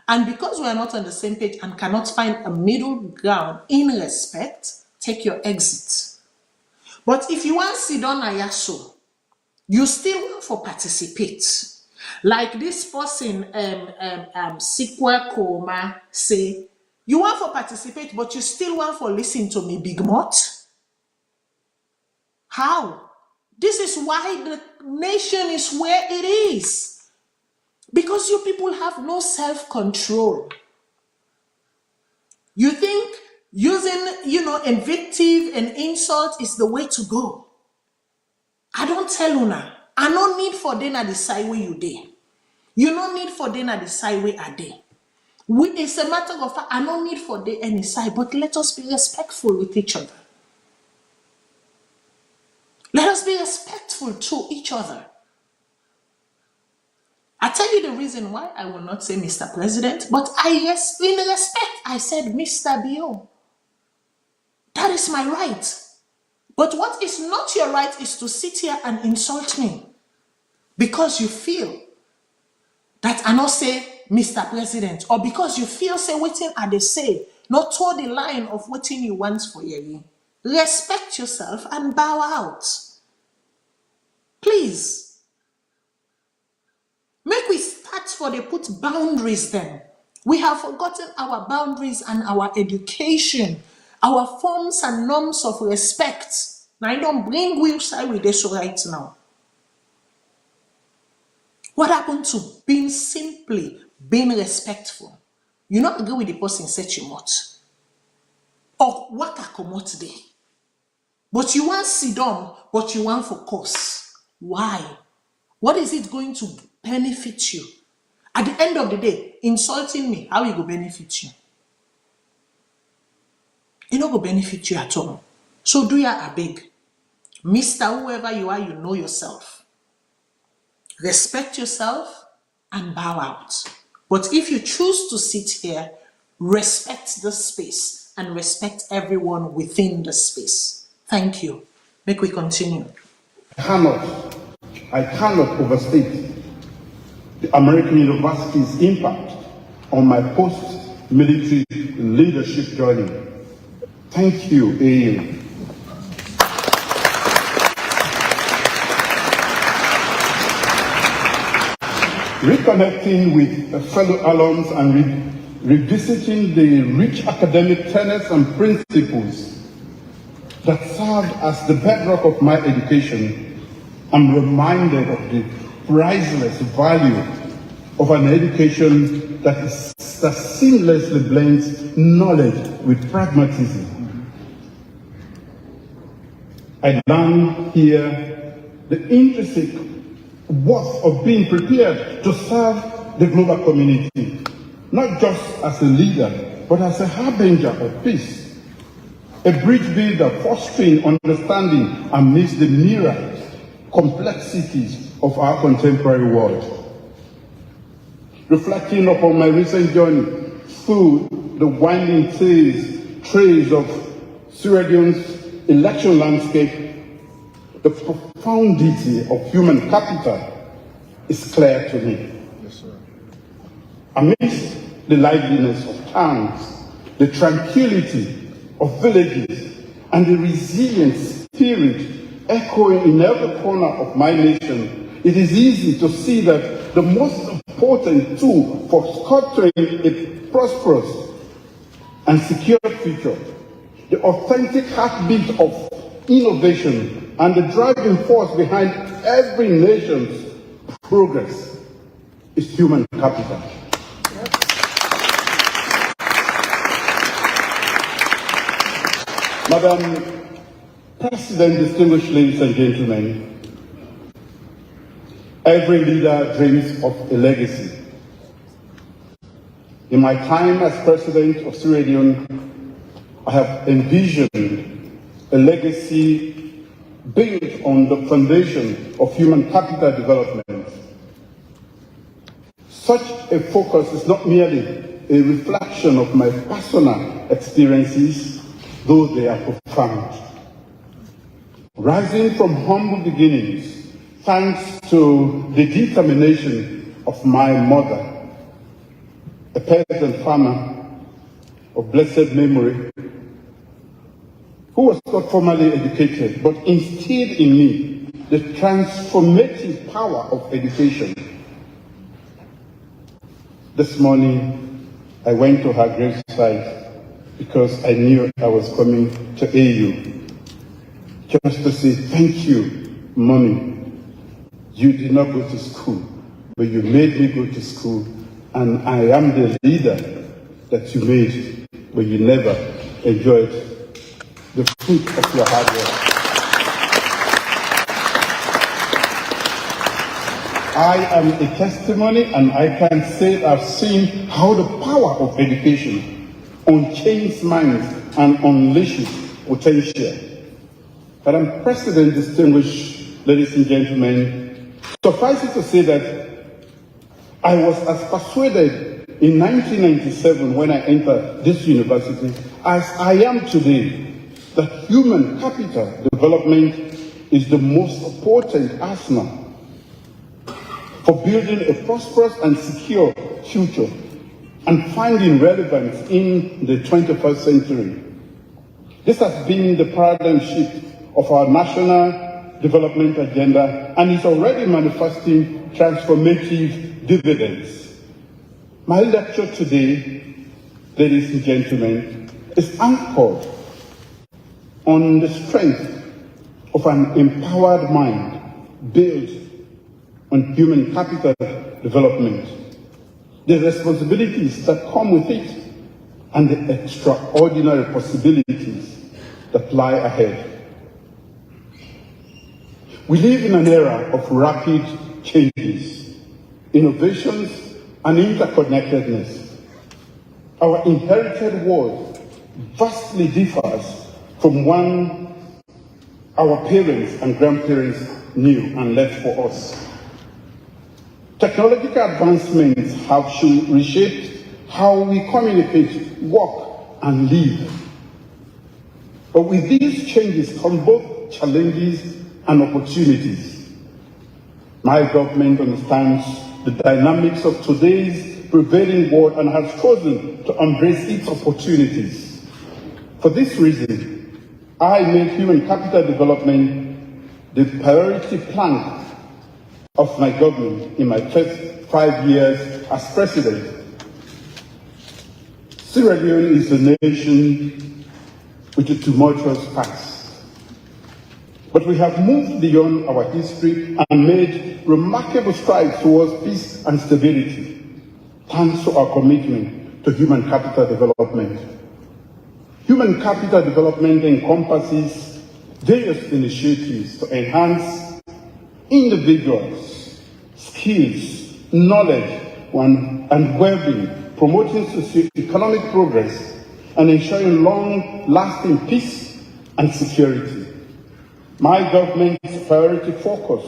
And because we are not on the same page and cannot find a middle ground in respect, take your exit. But if you want sit down ayaso, you still want for participate. Like this person, Sikwe Koma, say, you want for participate, but you still want for listen to me, Big Mot? How? This is why the nation is where it is. Because you people have no self-control. You think using, invective and insult is the way to go. I don't tell una. I no need for them to decide where you dey. You no need for them to decide where I dey. It's a matter of fact, I no need for them any side, but let us be respectful with each other. Let us be respectful to each other. I tell you the reason why I will not say Mr. President, but in respect, I said Mr. B.O. That is my right. But what is not your right is to sit here and insult me because you feel that I not say Mr. President, or because you feel say waiting at the say, not toward the line of waiting you want for you. Respect yourself and bow out. Please. Make we start for the put boundaries then. We have forgotten our boundaries and our education, our forms and norms of respect. Now I don't bring we side with this right now. What happened to being respectful? You not agree with the person set you mouth. Or what a commot day. But you want sit down, but you want for course. Why? What is it going to benefit you? At the end of the day, insulting me, how it go benefit you? It not go benefit you at all. So do ya a beg. Mr. Whoever you are, you know yourself. Respect yourself and bow out. But if you choose to sit here, respect the space and respect everyone within the space. Thank you. Make we continue. I cannot overstate the American University's impact on my post-military leadership journey. Thank you, AU. reconnecting with fellow alums and revisiting the rich academic tenets and principles that served as the bedrock of my education, I'm reminded of the priceless value of an education that seamlessly blends knowledge with pragmatism. I learned here the intrinsic worth of being prepared to serve the global community, not just as a leader, but as a harbinger of peace, a bridge builder fostering understanding amidst the myriad complexities of our contemporary world. Reflecting upon my recent journey through the winding trails of Sierra Leone's election landscape, the profundity of human capital is clear to me. Yes, sir. Amidst the liveliness of towns, the tranquility of villages, and the resilient spirit echoing in every corner of my nation, it is easy to see that the most important tool for sculpturing a prosperous and secure future, the authentic heartbeat of innovation and the driving force behind every nation's progress, is human capital. Madam President, distinguished ladies and gentlemen, every leader dreams of a legacy. In my time as President of Sierra Leone, I have envisioned a legacy built on the foundation of human capital development. Such a focus is not merely a reflection of my personal experiences, though they are profound. Rising from humble beginnings, thanks to the determination of my mother, a peasant farmer of blessed memory, who was not formally educated, but instilled in me the transformative power of education. This morning, I went to her graveside because I knew I was coming to AU, just to say, thank you, Mommy. You did not go to school, but you made me go to school, and I am the leader that you made, but you never enjoyed the fruit of your hard work. I am a testimony, and I can say I've seen how the power of education unchains minds and unleashes potential. Madam President, distinguished ladies and gentlemen, suffice it to say that I was as persuaded in 1997 when I entered this university as I am today that human capital development is the most important arsenal for building a prosperous and secure future and finding relevance in the 21st century. This has been the paradigm shift of our national development agenda and is already manifesting transformative dividends. My lecture today, ladies and gentlemen, is anchored on the strength of an empowered mind built on human capital development, the responsibilities that come with it, and the extraordinary possibilities that lie ahead. We live in an era of rapid changes, innovations, and interconnectedness. Our inherited world vastly differs from one our parents and grandparents knew and left for us. Technological advancements have reshaped how we communicate, work, and live. But with these changes come both challenges and opportunities. My government understands the dynamics of today's prevailing world and has chosen to embrace its opportunities. For this reason, I made human capital development the priority plank of my government in my first 5 years as president. Sierra Leone is a nation with a tumultuous past. But we have moved beyond our history and made remarkable strides towards peace and stability, thanks to our commitment to human capital development. Human capital development encompasses various initiatives to enhance individuals' skills, knowledge, and well-being, promoting socio-economic progress, and ensuring long-lasting peace and security. My government's priority focus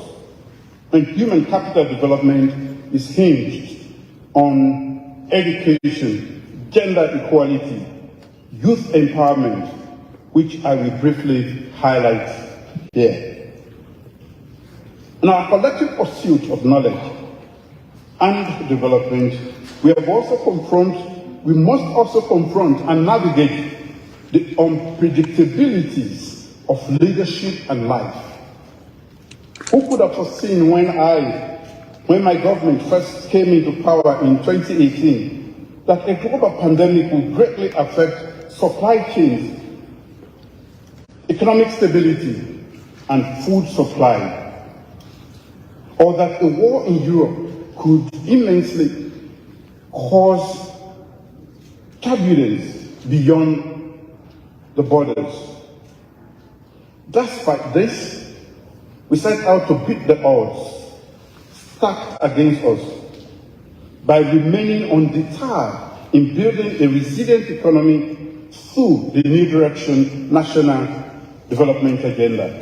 on human capital development is hinged on education, gender equality, youth empowerment, which I will briefly highlight here. In our collective pursuit of knowledge and development, we must also confront and navigate the unpredictabilities of leadership and life. Who could have foreseen when my government first came into power in 2018, that a global pandemic would greatly affect supply chains, economic stability, and food supply, or that a war in Europe could immensely cause turbulence beyond the borders. Despite this, we set out to beat the odds stacked against us by remaining undeterred in building a resilient economy through the New Direction National Development Agenda.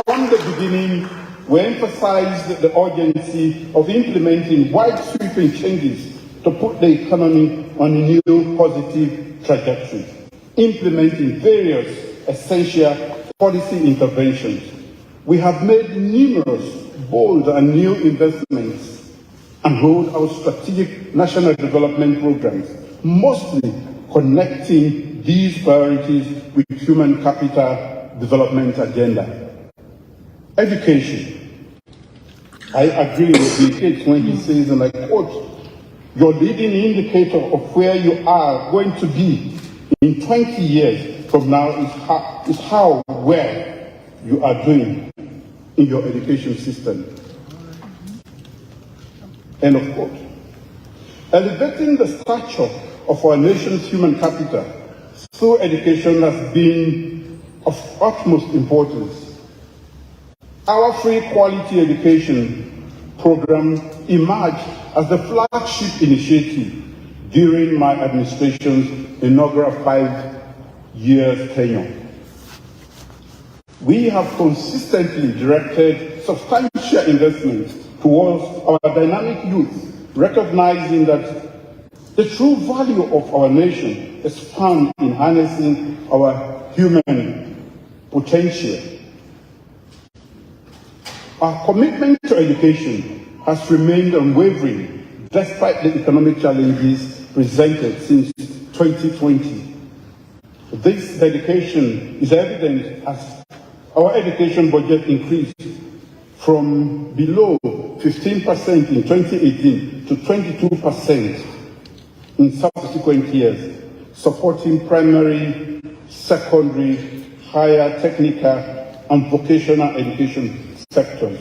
From the beginning, we emphasized the urgency of implementing wide-sweeping changes to put the economy on a new positive trajectory, implementing various essential policy interventions. We have made numerous bold and new investments and rolled out strategic national development programs, mostly connecting these priorities with human capital development agenda. Education. I agree with Bill Gates when he says, and I quote, "Your leading indicator of where you are going to be in 20 years from now is how well you are doing in your education system." End of quote. Elevating the stature of our nation's human capital through education has been of utmost importance. Our free quality education program emerged as the flagship initiative during my administration's inaugural 5-year tenure. We have consistently directed substantial investments towards our dynamic youth, recognizing that the true value of our nation is found in harnessing our human potential. Our commitment to education has remained unwavering despite the economic challenges presented since 2020. This dedication is evident as our education budget increased from below 15% in 2018 to 22% in subsequent years, supporting primary, secondary, higher technical, and vocational education sectors.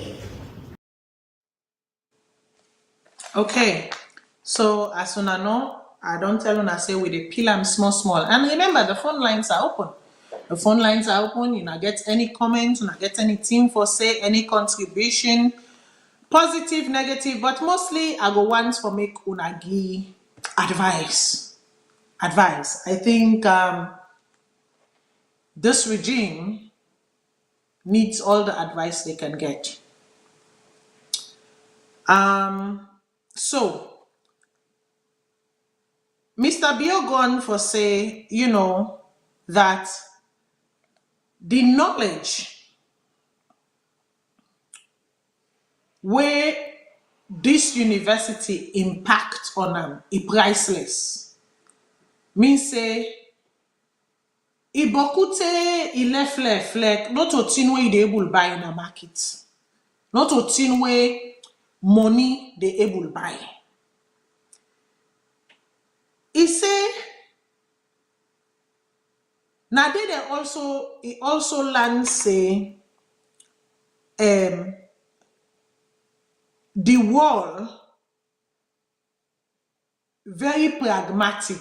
Okay, so as una know, I don't tell una say we dey peel am small. And remember, the phone lines are open. The phone lines are open. You know, get any comments, you know, get anything for say, any contribution, positive, negative, but mostly I go want for make una give advice. I think this regime needs all the advice they can get. So Mr. Biogon for say, you know, that the knowledge where this university impact on them is priceless. Mean say Ibokute ilefleflek, not a tin way they able buy in a market. Not a tin way money they able buy. He say, now they also, he also learn say, the world very pragmatic.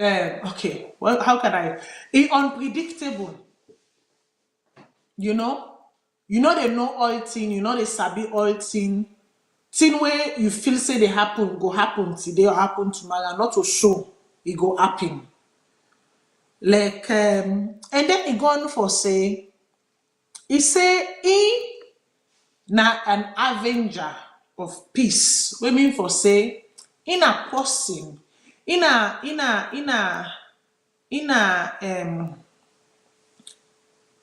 Okay, well, how can I? It unpredictable. You know, they know all thing. You know they sabi all thing. Thing where you feel say they happen go happen today or happen tomorrow. Not to show it go happen. Like and then he gone for say he say he na an avenger of peace. We mean for say in a person in a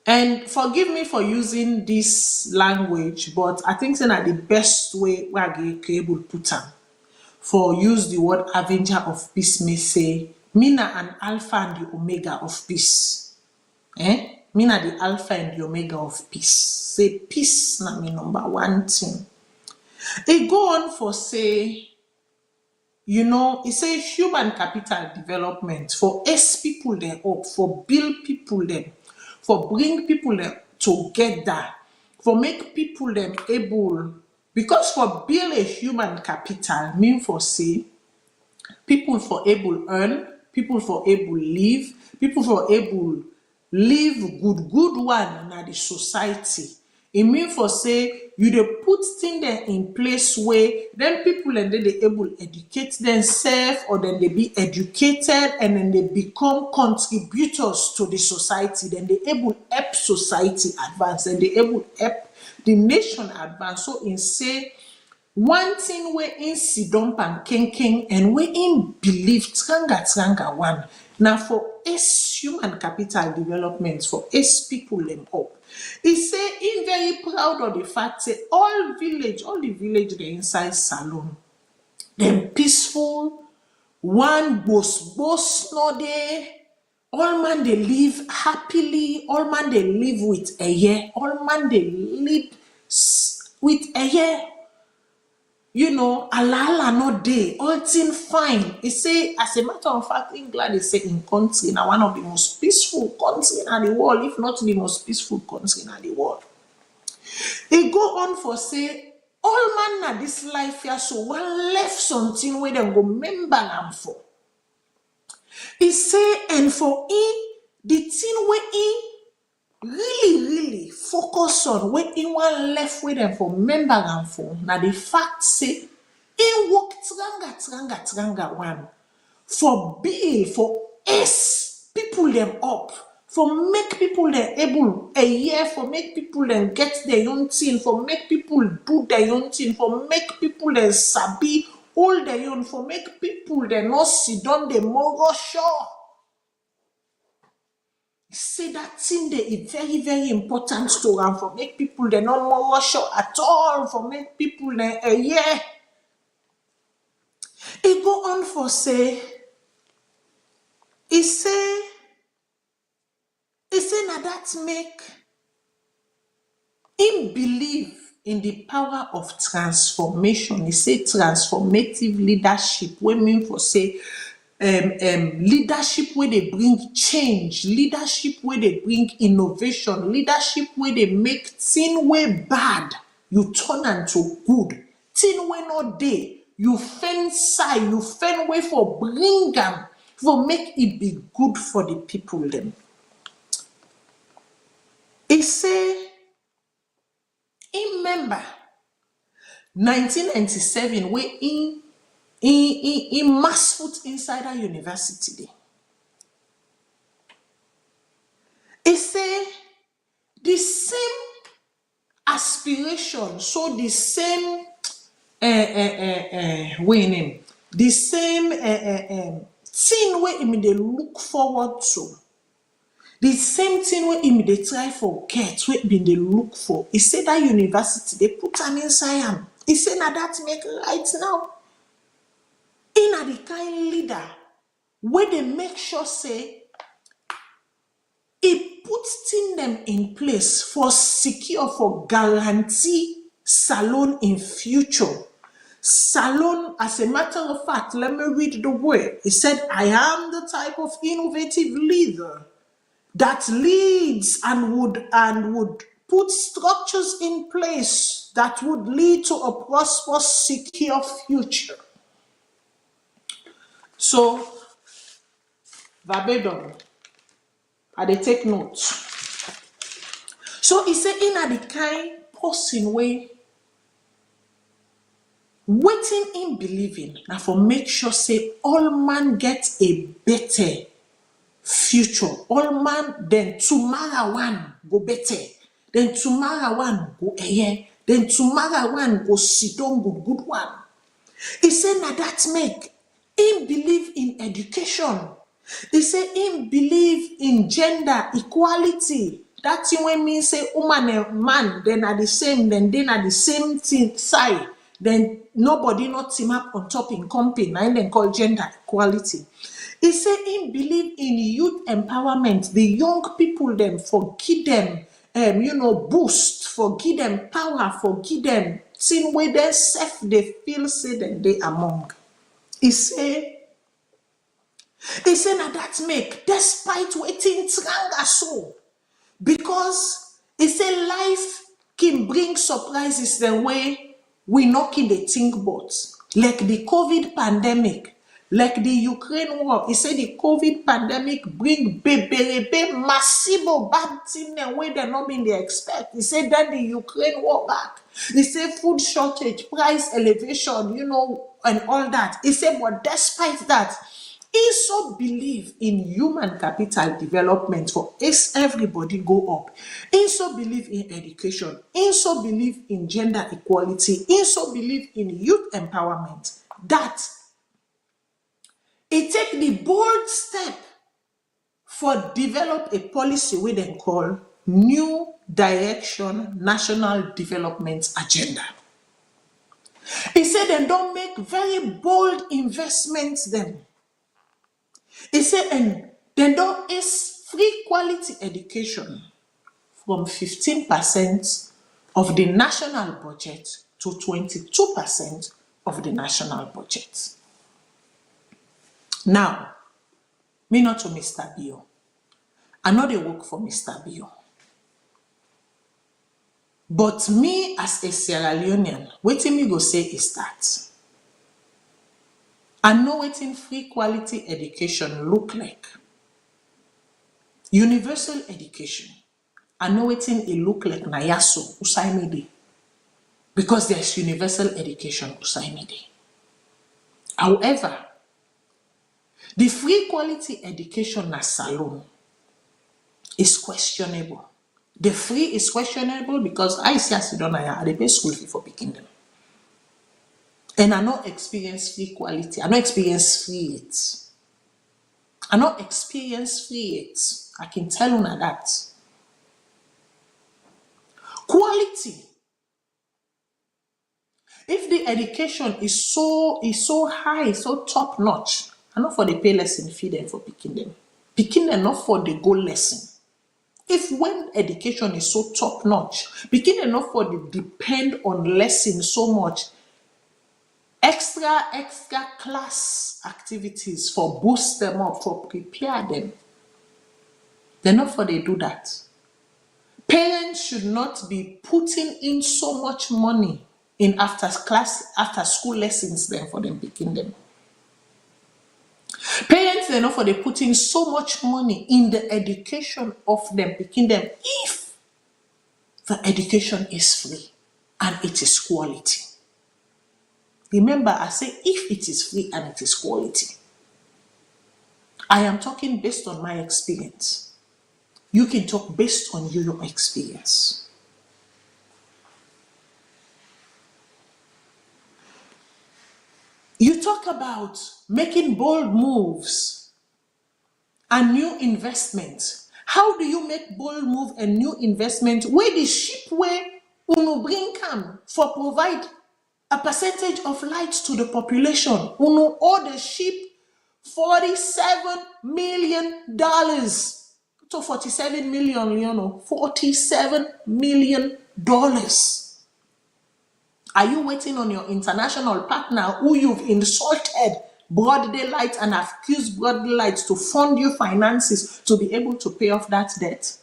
and forgive me for using this language, but I think that the best way we are able to put am for use the word avenger of peace may say, Mina an alpha and the omega of peace. Mina the alpha and the omega of peace. Say peace na me number one thing. They go on for say, it say human capital development for S people them up, for build people them, for bring people them together, for make people them able, because for build a human capital mean for say people for able earn, people for able live, people for able live good one in the society. It mean for say you dey put things there in place where then people and then they able educate themselves or then they be educated and then they become contributors to the society. Then they able help society advance and they able help the nation advance. So in say one thing where in sidon and king and where in believe tranga one. Now for S human capital development for S people them up. He say he very proud of the fact say all the village they inside Salone, them peaceful, one boss no dey, all man they live happily, all man they live with a year, all man they live with a year. Alala no day, all thing fine. He say, as a matter of fact, England is say in country now one of the most peaceful country in the world, if not the most peaceful country in the world. He go on for say, all man na this life here, so one left something where them go member am for. He say, and for the thing where really focus on when in one left with them for member and for now the fact say in work tranga one for build for S people them up for make people them able a year for make people them get their own thing for make people do their own thing for make people them sabi all their own for make people them not sit down the more sure. Say that thing they is very important to am for make people they not more sure at all for make people they a year. He go on for say, he say now that make him believe in the power of transformation. He say transformative leadership, we mean for say leadership where they bring change, leadership where they bring innovation, leadership where they make thing way bad, you turn into good. Thing way not day, you fend side, you fend way for bring them, for make it be good for the people them. He say, remember 1997 where in mass foot inside a university day. He say the same aspiration, so the same the same thing where him they look forward to, the same thing where him they try for get, where him they look for. He say that university they put an inside him. He say now that make right now. In a the kind leader where they make sure say It puts them in place for secure, for guarantee Salone in future. Salone, as a matter of fact, let me read the word. It said, I am the type of innovative leader that leads and would put structures in place that would lead to a prosperous, secure future. So, verbatim, I dey take notes. So he said, in a the kind person way, waiting in believing, now for make sure say all man get a better future. All man, then tomorrow one go better. Then tomorrow one go ahead. Then tomorrow one go sit down good one. He said, now that make him believe in education. He said, him believe in gender equality. That thing when mean say woman and man, then are the same, then they are the same thing side. Then nobody not team up on top in company, and then call gender equality. He said him believe in youth empowerment. The young people them forgive them, boost, forgive them power, forgive them thing where they self they feel say that they among. He say now that make despite waiting tranga so, because he say life can bring surprises the way we not in the think about, like the COVID pandemic, like the Ukraine war. He said the COVID pandemic bring massive bad thing the way they not been they expect. He said that the Ukraine war back. He said food shortage, price elevation, and all that. He said, but despite that, he so believe in human capital development for everybody go up. He so believe in education. He so believe in gender equality. He so believe in youth empowerment. That he take the bold step for develop a policy we then call New Direction National Development Agenda. He said they don't make very bold investments then. He said, and then don't is free quality education from 15% of the national budget to 22% of the national budget. Now, me not to Mr. Bio. I know they work for Mr. Bio. But me as a Sierra Leonean, waiting me go say is that I know what in free quality education look like. Universal education. I know what in it look like na yaso usaimede. Because there's universal education usaimede. However, the free quality education na Salone is questionable. The free is questionable because I see as I dey pay school fee for picking them. And I not experience free quality. I not experience free it. I not experience free it. I can tell you that. Quality. If the education is so high, so top notch, I not for the pay lesson fee them for picking them. Picking them not for the go lesson. If when education is so top notch, picking them not for the depend on lesson so much, extra class activities for boost them up, for prepare them. They're not for they do that. Parents should not be putting in so much money in after school lessons then for them picking them. Parents, they're not for they putting so much money in the education of them picking them if the education is free and it is quality. Remember, I say if it is free and it is quality. I am talking based on my experience. You can talk based on your experience. You talk about making bold moves and new investments. How do you make bold move and new investment where the ship where uno bring come for provide a percentage of light to the population? Uno owe the ship $47 million to 47 million, Leone. $47 million. Are you waiting on your international partner who you've insulted broad daylight and accused broad daylight to fund you finances to be able to pay off that debt?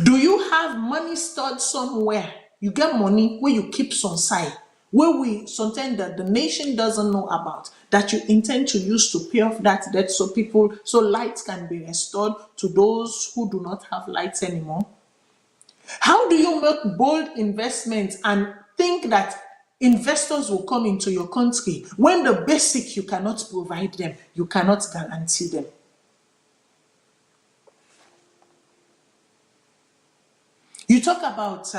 Do you have money stored somewhere? You get money where you keep some side, where we sometimes that the nation doesn't know about, that you intend to use to pay off that debt so lights can be restored to those who do not have lights anymore? How do you make bold investments and think that investors will come into your country when the basic you cannot provide them, you cannot guarantee them? You talk about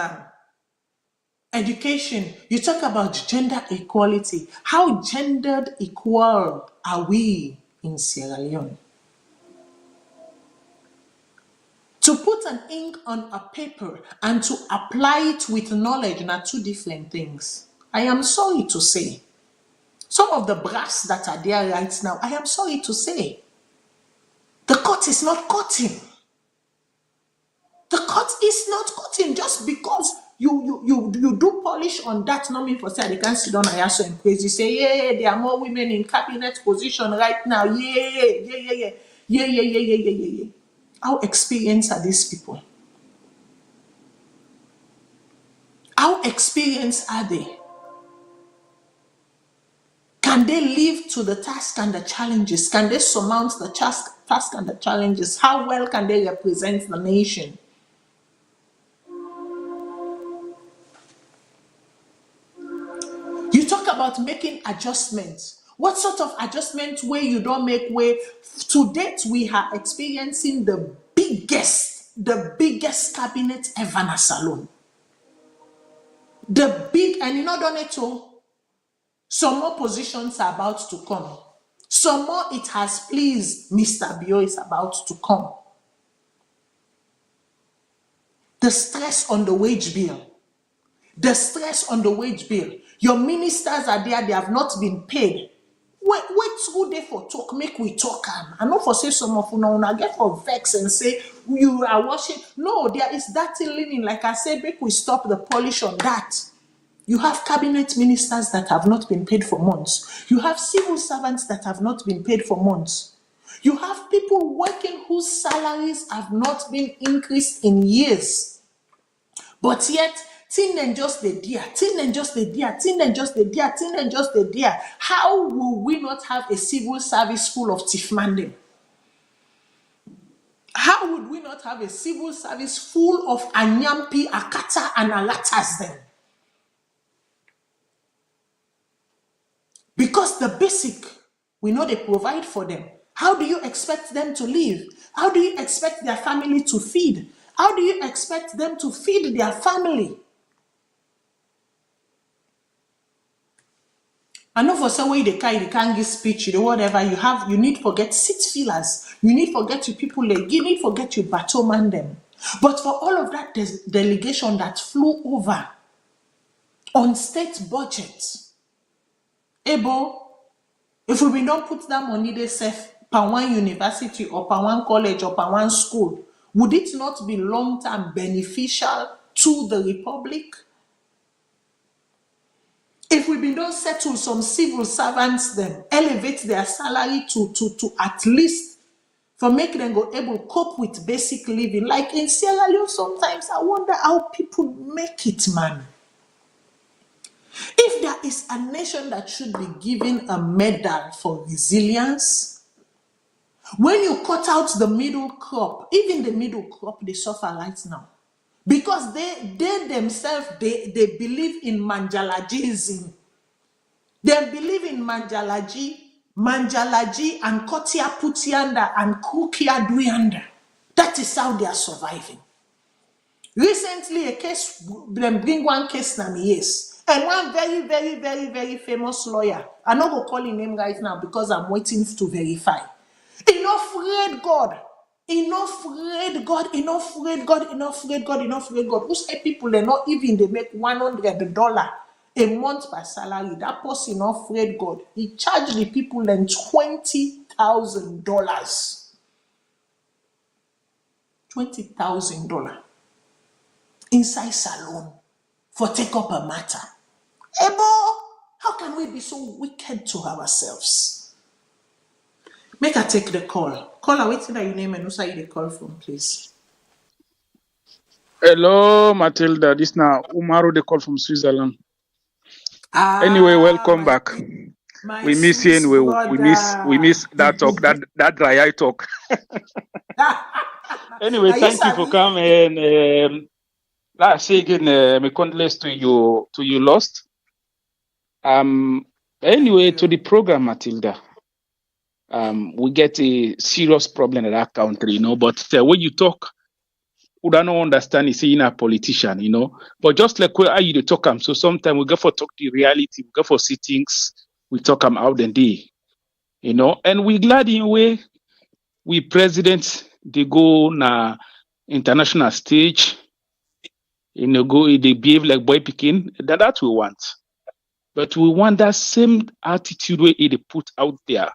education, you talk about gender equality. How gendered equal are we in Sierra Leone? To put an ink on a paper and to apply it with knowledge are two different things. I am sorry to say. Some of the brass that are there right now, I am sorry to say, the cut is not cutting. The cut is not cutting just because you do polish on that. No mean for say they can't sit down and answer and praise. You say, yeah, there are more women in cabinet position right now. Yeah. How experienced are these people? How experienced are they? Can they live to the task and the challenges? Can they surmount the task and the challenges? How well can they represent the nation? You talk about making adjustments. What sort of adjustment where you don't make way? To date, we are experiencing the biggest cabinet ever in Salone. And you know, Doneto, some more positions are about to come. Some more it has pleased Mr. Bio is about to come. The stress on the wage bill. Your ministers are there, they have not been paid. Wait good day for talk, make we talk. I know for say some of you get for vex and say you are washing. No, there is that linen. Like I said, make we stop the polish on that. You have cabinet ministers that have not been paid for months. You have civil servants that have not been paid for months. You have people working whose salaries have not been increased in years. But yet, tin and just the dear. How will we not have a civil service full of tifmandem? How would we not have a civil service full of anyampi, akata, and alatas then? Because the basic, we know they provide for them. How do you expect them to live? How do you expect their family to feed? How do you expect them to feed their family? I know for some way they can't give speech, whatever you need to get seat fillers. You need to get your people like you need to get your battleman them. But for all of that delegation that flew over on state budget, Ebo, if we don't put that money they save per one university or per one college or per one school, would it not be long-term beneficial to the Republic? If we don't settle some civil servants, then elevate their salary to at least for make them go able to cope with basic living. Like in Sierra Leone, sometimes I wonder how people make it, man. If there is a nation that should be given a medal for resilience, when you cut out the middle crop, even the middle crop, they suffer right now. Because they themselves, they believe in manjalajism. They believe in manjalaji and kotia putianda and kukia duyanda. That is how they are surviving. Recently, a case, them bring one case na me, yes. And one very famous lawyer. I'm not going to call his name right now because I'm waiting to verify. Enough read God. Who say people they not even they make $100 a month per salary? That person not afraid God. He charged the people then $20,000. $20,000 inside Salone for take up a matter. Ebo, how can we be so wicked to ourselves? Make her take the call. Caller, wait till your name and who say you the call from, please. Hello, Matilda. This now Umaru, the call from Switzerland. Anyway, welcome My back. my We miss you Swiss anyway. brother. We miss that talk, that dry eye talk. Anyway, Are you thank you for savvy? coming. Let's say again, my condolences to you lost. Anyway, to the program, Matilda. We get a serious problem in that country, you know. But when you talk, who don't understand is saying a politician, you know. But just like where are you to talk so sometimes we go for talk the reality, we go for see things, we talk out and day, you know. And we glad in a way we president they go na international stage, you know, go they behave like boy picking, that we want. But we want that same attitude where they put out there,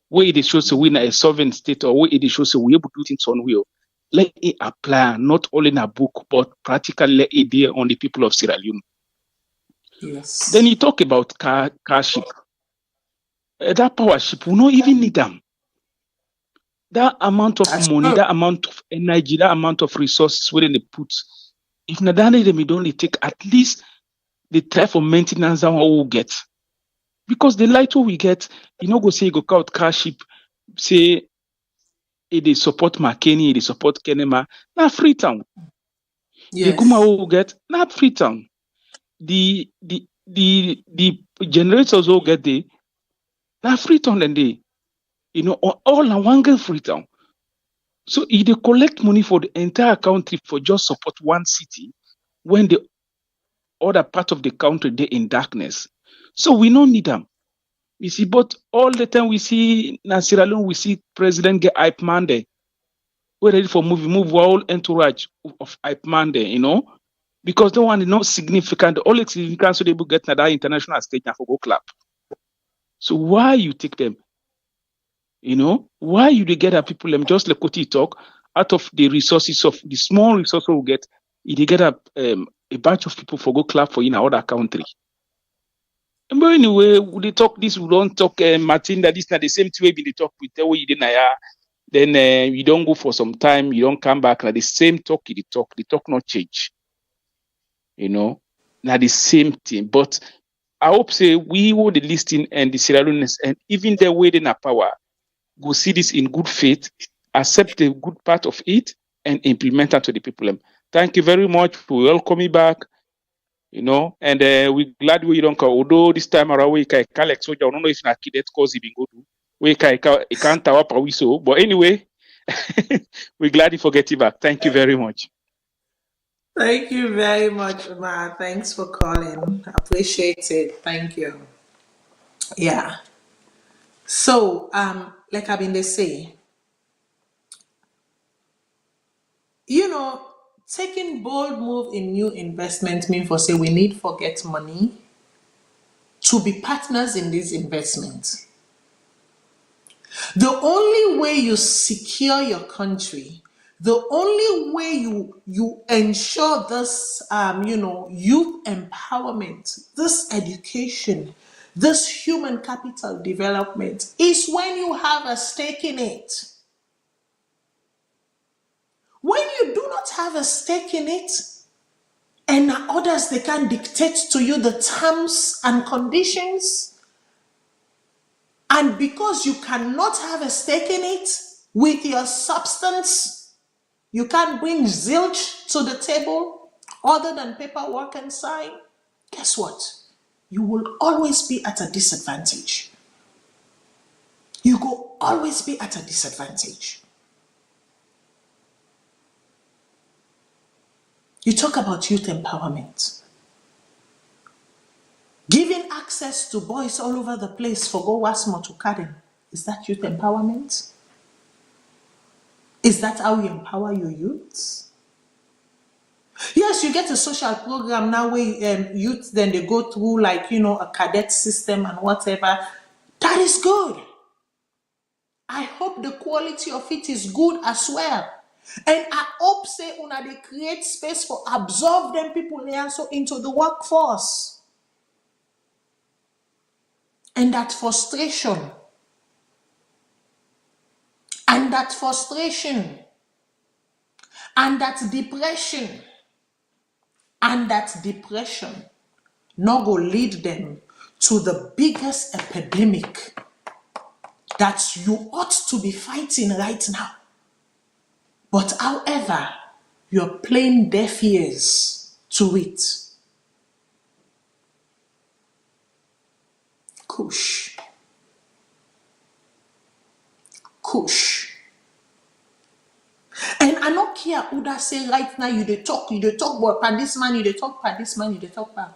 where it shows we in a sovereign state or where it shows we able to do things on will. Let it apply, not only in a book, but practically let it be on the people of Sierra Leone. Yes. Then you talk about car ship. That power ship, we don't even need them. That amount of money, that amount of energy, that amount of resources where they put, if not that them, it only take at least the try for maintenance that we will get. Because the light we get, you know, go say go out car ship, say they support McKinney, they support Kenema, now Freetown. Yes. The Kuma will get not Freetown. The generators will get the now Freetown and they, you know, all in one Freetown. So if they collect money for the entire country for just support one city, when the other part of the country they in darkness. So we don't need them. You see, but all the time we see in Sierra Leone, we see President get hype man there. We're ready for move all entourage of hype man there, you know, because the one is not significant. All it's significant so they will get to that international stage and for go clap. So why you take them? You know, why you they get that people them just like what you talk out of the resources of the small resources we get, they get a bunch of people for go clap for in another country. And but anyway, we talk this, we don't talk Martin that this not the same way they talk with the way you didn't then you don't go for some time, you don't come back. Like the same talk, the talk not change. You know, now the same thing. But I hope say we will the listing and the Sierra Leoneans and even the way in our power go see this in good faith, accept the good part of it, and implement it to the people. Thank you very much for welcoming back. You know, and we're glad we don't call. Although this time around we can collect, so I don't know if na kidet cause even go do. We can't tell up we so. But anyway, we're glad you forget it back. Thank you very much. Thank you very much, Umar. Thanks for calling. Appreciate it. Thank you. Yeah. So, like I've been they say, you know, taking bold move in new investment mean for say we need for get money to be partners in this investment. The only way you secure your country, the only way you ensure this youth empowerment, this education, this human capital development is when you have a stake in it. When you do not have a stake in it, and others they can dictate to you the terms and conditions, and because you cannot have a stake in it with your substance, you can't bring zilch to the table other than paperwork and sign, guess what? You will always be at a disadvantage. You will always be at a disadvantage. You talk about youth empowerment. Giving access to boys all over the place for go Wasmo to Karen. Is that youth empowerment? Is that how you empower your youths? Yes, you get a social program now where youth then they go through like, a cadet system and whatever. That is good. I hope the quality of it is good as well. And I hope say una they create space for absorb them people also into the workforce. And that frustration, and that frustration, and that depression, not go lead them to the biggest epidemic that you ought to be fighting right now. But however, you're playing deaf ears to it. Kush. And I don't care who that say right now, you dey talk, but by this man, you dey talk, by this man, you dey talk, by.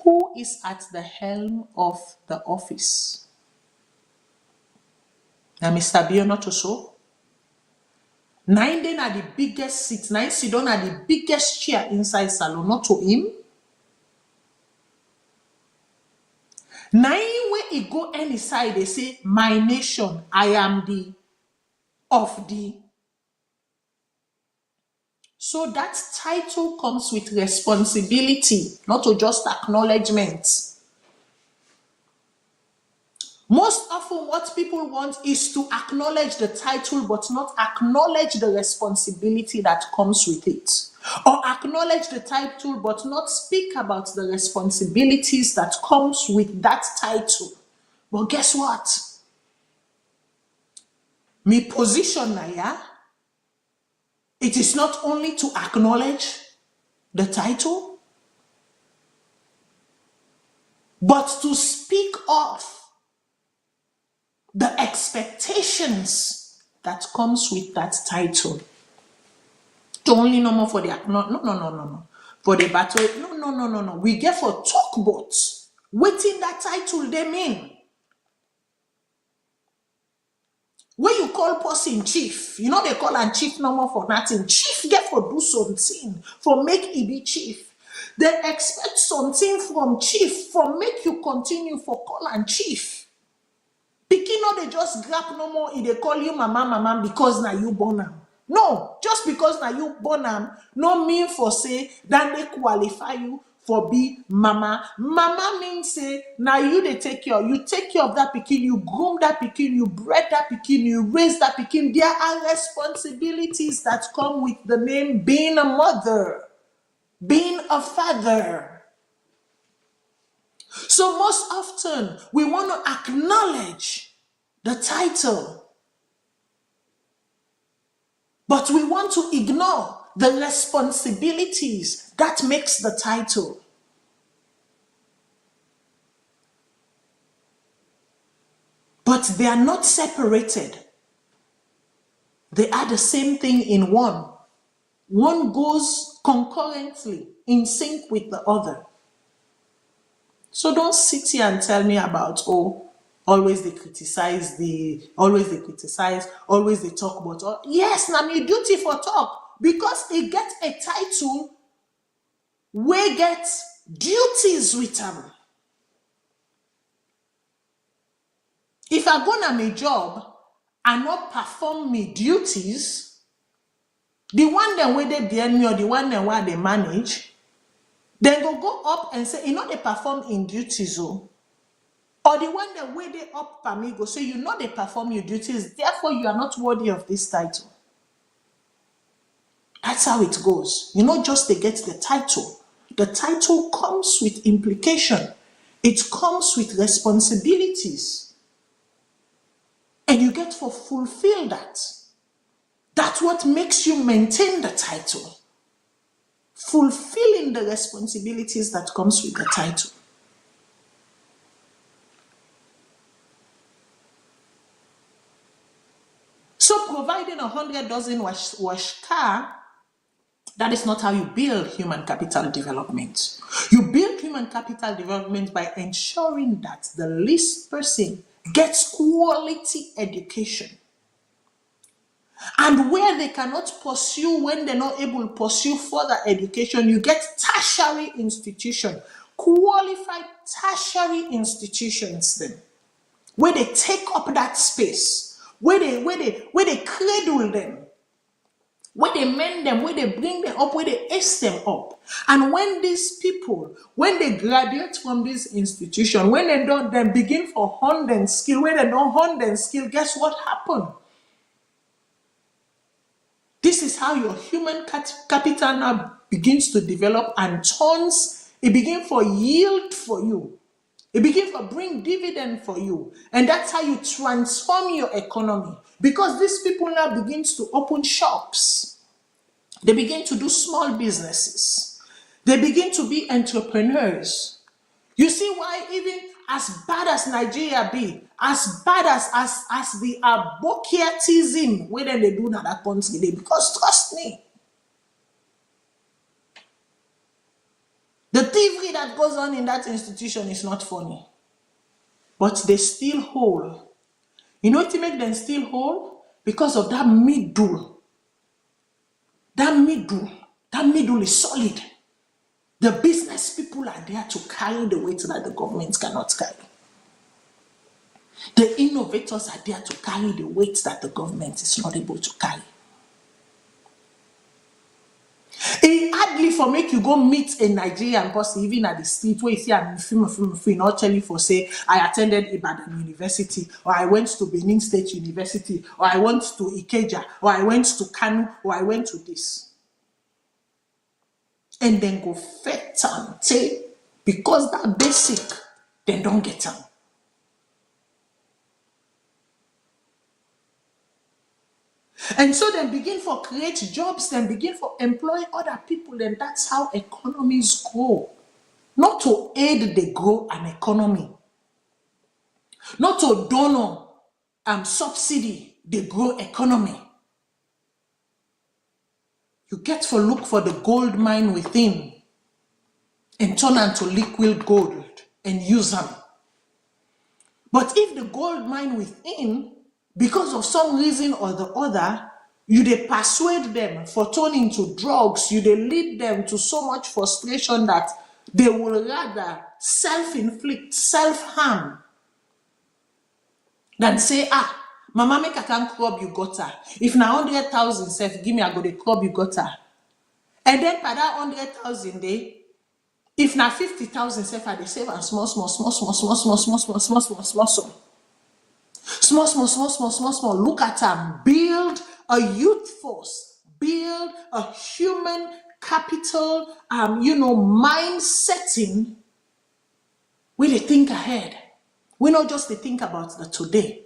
Who is at the helm of the office? Now, Mr. Biono to so. Nine then are the biggest seats, nine sit down are the biggest chair inside Salone, not to him. Nine where he go any side, they say, my nation, I am the of the. So that title comes with responsibility, not to just acknowledgement. Most often what people want is to acknowledge the title but not acknowledge the responsibility that comes with it. Or acknowledge the title but not speak about the responsibilities that comes with that title. But guess what? Me position na ya, it is not only to acknowledge the title, but to speak of the expectations that comes with that title. To only no more for the no. For the battle, no. We get for talk about waiting that title they mean. When you call person chief, you know they call and chief no more for nothing. Chief get for do something, for make it be chief. They expect something from chief for make you continue for call and chief. Pikin no they just grab no more if they call you mama because now you born am. No, just because now you born am no mean for say that they qualify you for be mama. Mama means say now you they take care. You take care of that pikin, you groom that pikin, you bred that pikin, you raise that pikin. There are responsibilities that come with the name being a mother, being a father. So most often, we want to acknowledge the title, but we want to ignore the responsibilities that makes the title. But they are not separated. They are the same thing in one. One goes concurrently in sync with the other. So don't sit here and tell me about, always they criticize, always they talk about. Yes, now me duty for talk. Because it gets a title, we get duties with them. If I go on my job and not perform me duties, the one then where they behind me or the one then where they manage, then go up and say, they perform in duties, or the one that way they up for me go say, they perform your duties, therefore you are not worthy of this title. That's how it goes. Just they get the title. The title comes with implication. It comes with responsibilities. And you get to fulfill that. That's what makes you maintain the title. Fulfilling the responsibilities that comes with the title. So providing 100 dozen wash car, that is not how you build human capital development. You build human capital development by ensuring that the least person gets quality education. And where they cannot pursue, when they're not able to pursue further education, you get tertiary institution, qualified tertiary institutions then, where they take up that space, where they cradle them, where they mend them, where they bring them up, where they ace them up. And when these people, when they graduate from this institution, when they don't then begin for hone and skill, when they don't hone and skill, guess what happened? This is how your human capital now begins to develop and turns, it begins for yield for you. It begins to bring dividend for you. And that's how you transform your economy. Because these people now begins to open shops. They begin to do small businesses. They begin to be entrepreneurs. You see why even as bad as Nigeria be, as bad as the abokiatism, where they do that country, they, because trust me, the thievery that goes on in that institution is not funny. But they still whole. You know what to make them still whole? Because of that middle. That middle is solid. The business people are there to carry the weight that the government cannot carry. The innovators are there to carry the weight that the government is not able to carry. It hardly for make you go meet a Nigerian person, even at the street where you see I'm free, not tell you for say I attended Ibadan University, or I went to Benin State University, or I went to Ikeja, or I went to Kanu, or I went to this. And then go fet and say, because that basic, then don't get them. And so then begin for create jobs, then begin for employ other people, and that's how economies grow. Not to aid the grow an economy. Not to donor subsidy the grow economy. You get for look for the gold mine within and turn into liquid gold and use them. But if the gold mine within, because of some reason or the other, you they persuade them for turning to drugs, you they lead them to so much frustration that they will rather self-inflict, self-harm than say, mama make I can't crop you gutter. If na 100,000 self, give me I go to crop you gutter. And then for that 100,000 day, if na 50,000 self, I they save and small. Look at them. Build a youth force. Build a human capital, mind setting where they think ahead. We not just they think about the today,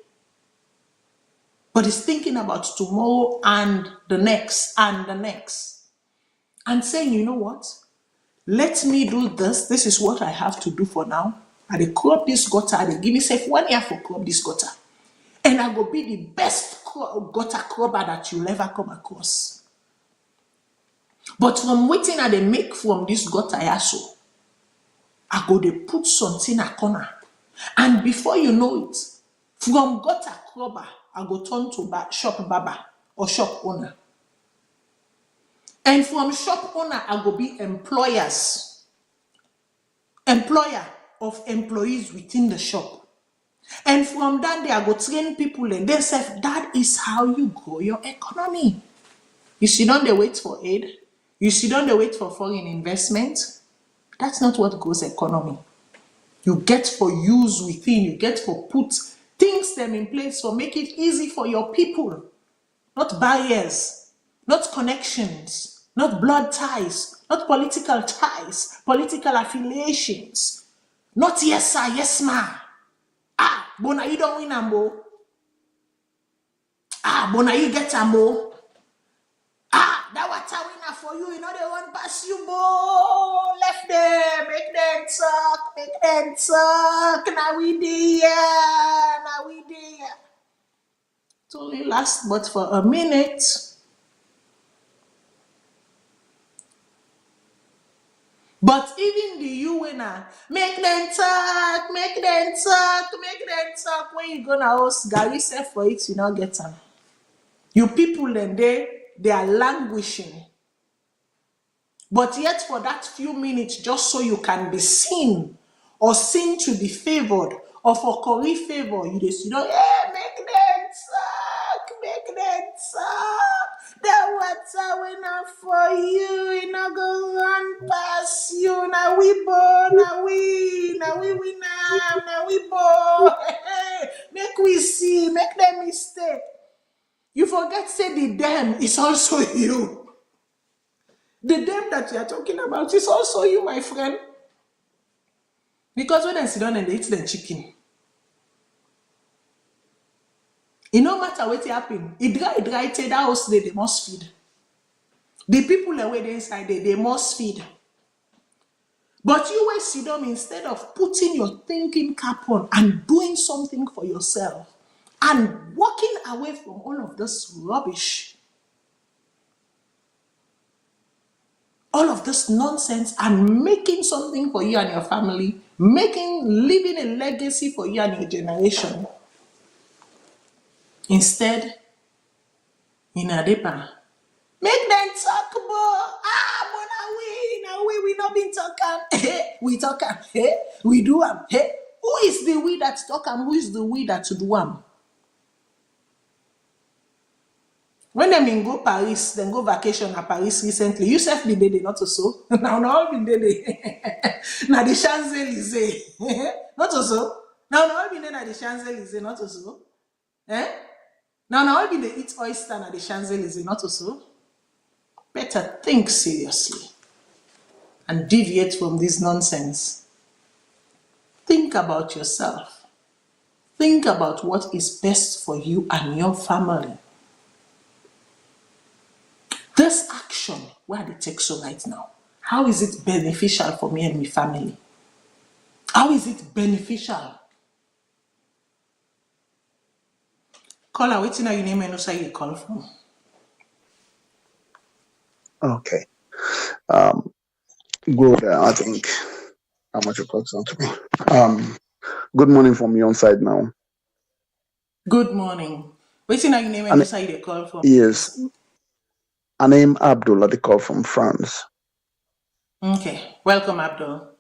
but it's thinking about tomorrow and the next and the next. And saying, you know what? Let me do this. This is what I have to do for now. I dey crop this gutter. I dey give myself 1 year for crop this gutter. And I go be the best gutter cropper that you'll ever come across. But from waiting I dey make from this gutter also, I go dey put something a corner. And before you know it, from gutter cropper, I go turn to shop baba or shop owner. And from shop owner, I go be employer of employees within the shop. And from that day, I go train people and they say, that is how you grow your economy. You sit down there wait for aid. You sit down there wait for foreign investment. That's not what grows economy. You get for use within, you get for put things them in place for make it easy for your people. Not barriers, not connections, not blood ties, not political ties, political affiliations. Not yes sir, yes ma. Bona you don't win ambo. Bona you get ambo. That was a winner for you. You know they want pass you bo. Left them, make them talk. Now we there. It only lasts but for a minute. But even the you winner, make them talk. When you gonna host Gary self for it, you not get them. You people then they are languishing. But yet for that few minutes, just so you can be seen or seen to be favored or for Corey favor, you just make them talk. That what's a enough for you, it not go run past you. Now we born, now we now we born. Make we see, make them mistake. You forget say the them is also you. The them that you are talking about is also you, my friend. Because when they sit down and they eat the chicken, it no matter what happen. It dry, take that house they must feed. The people away there inside there, they must feed. But you will sit down instead of putting your thinking cap on and doing something for yourself and walking away from all of this rubbish, all of this nonsense, and making something for you and your family, leaving a legacy for you and your generation. Instead, in Adepa, make them talk about, but now we not been talking. We talking, we do am. Who is the we that talk and who is the we that do am? When them in go Paris, then go vacation at Paris recently, you self been there, not so. Now all been there. Now the Champs-Elysees, not so. Now all been there na the Champs-Elysees, not so. Now all been they eat oyster na the Champs-Elysees, not so. Better think seriously and deviate from this nonsense. Think about yourself. Think about what is best for you and your family. This action, where they take so right now, how is it beneficial for me and my family? How is it beneficial? Caller, waiting your name and also you call from. Okay. Good. I think how much it comes down to me. Good morning from your side now. Good morning. Waiting your name and also you call from. Yes. I name Abdul. I call from France. Okay. Welcome, Abdul.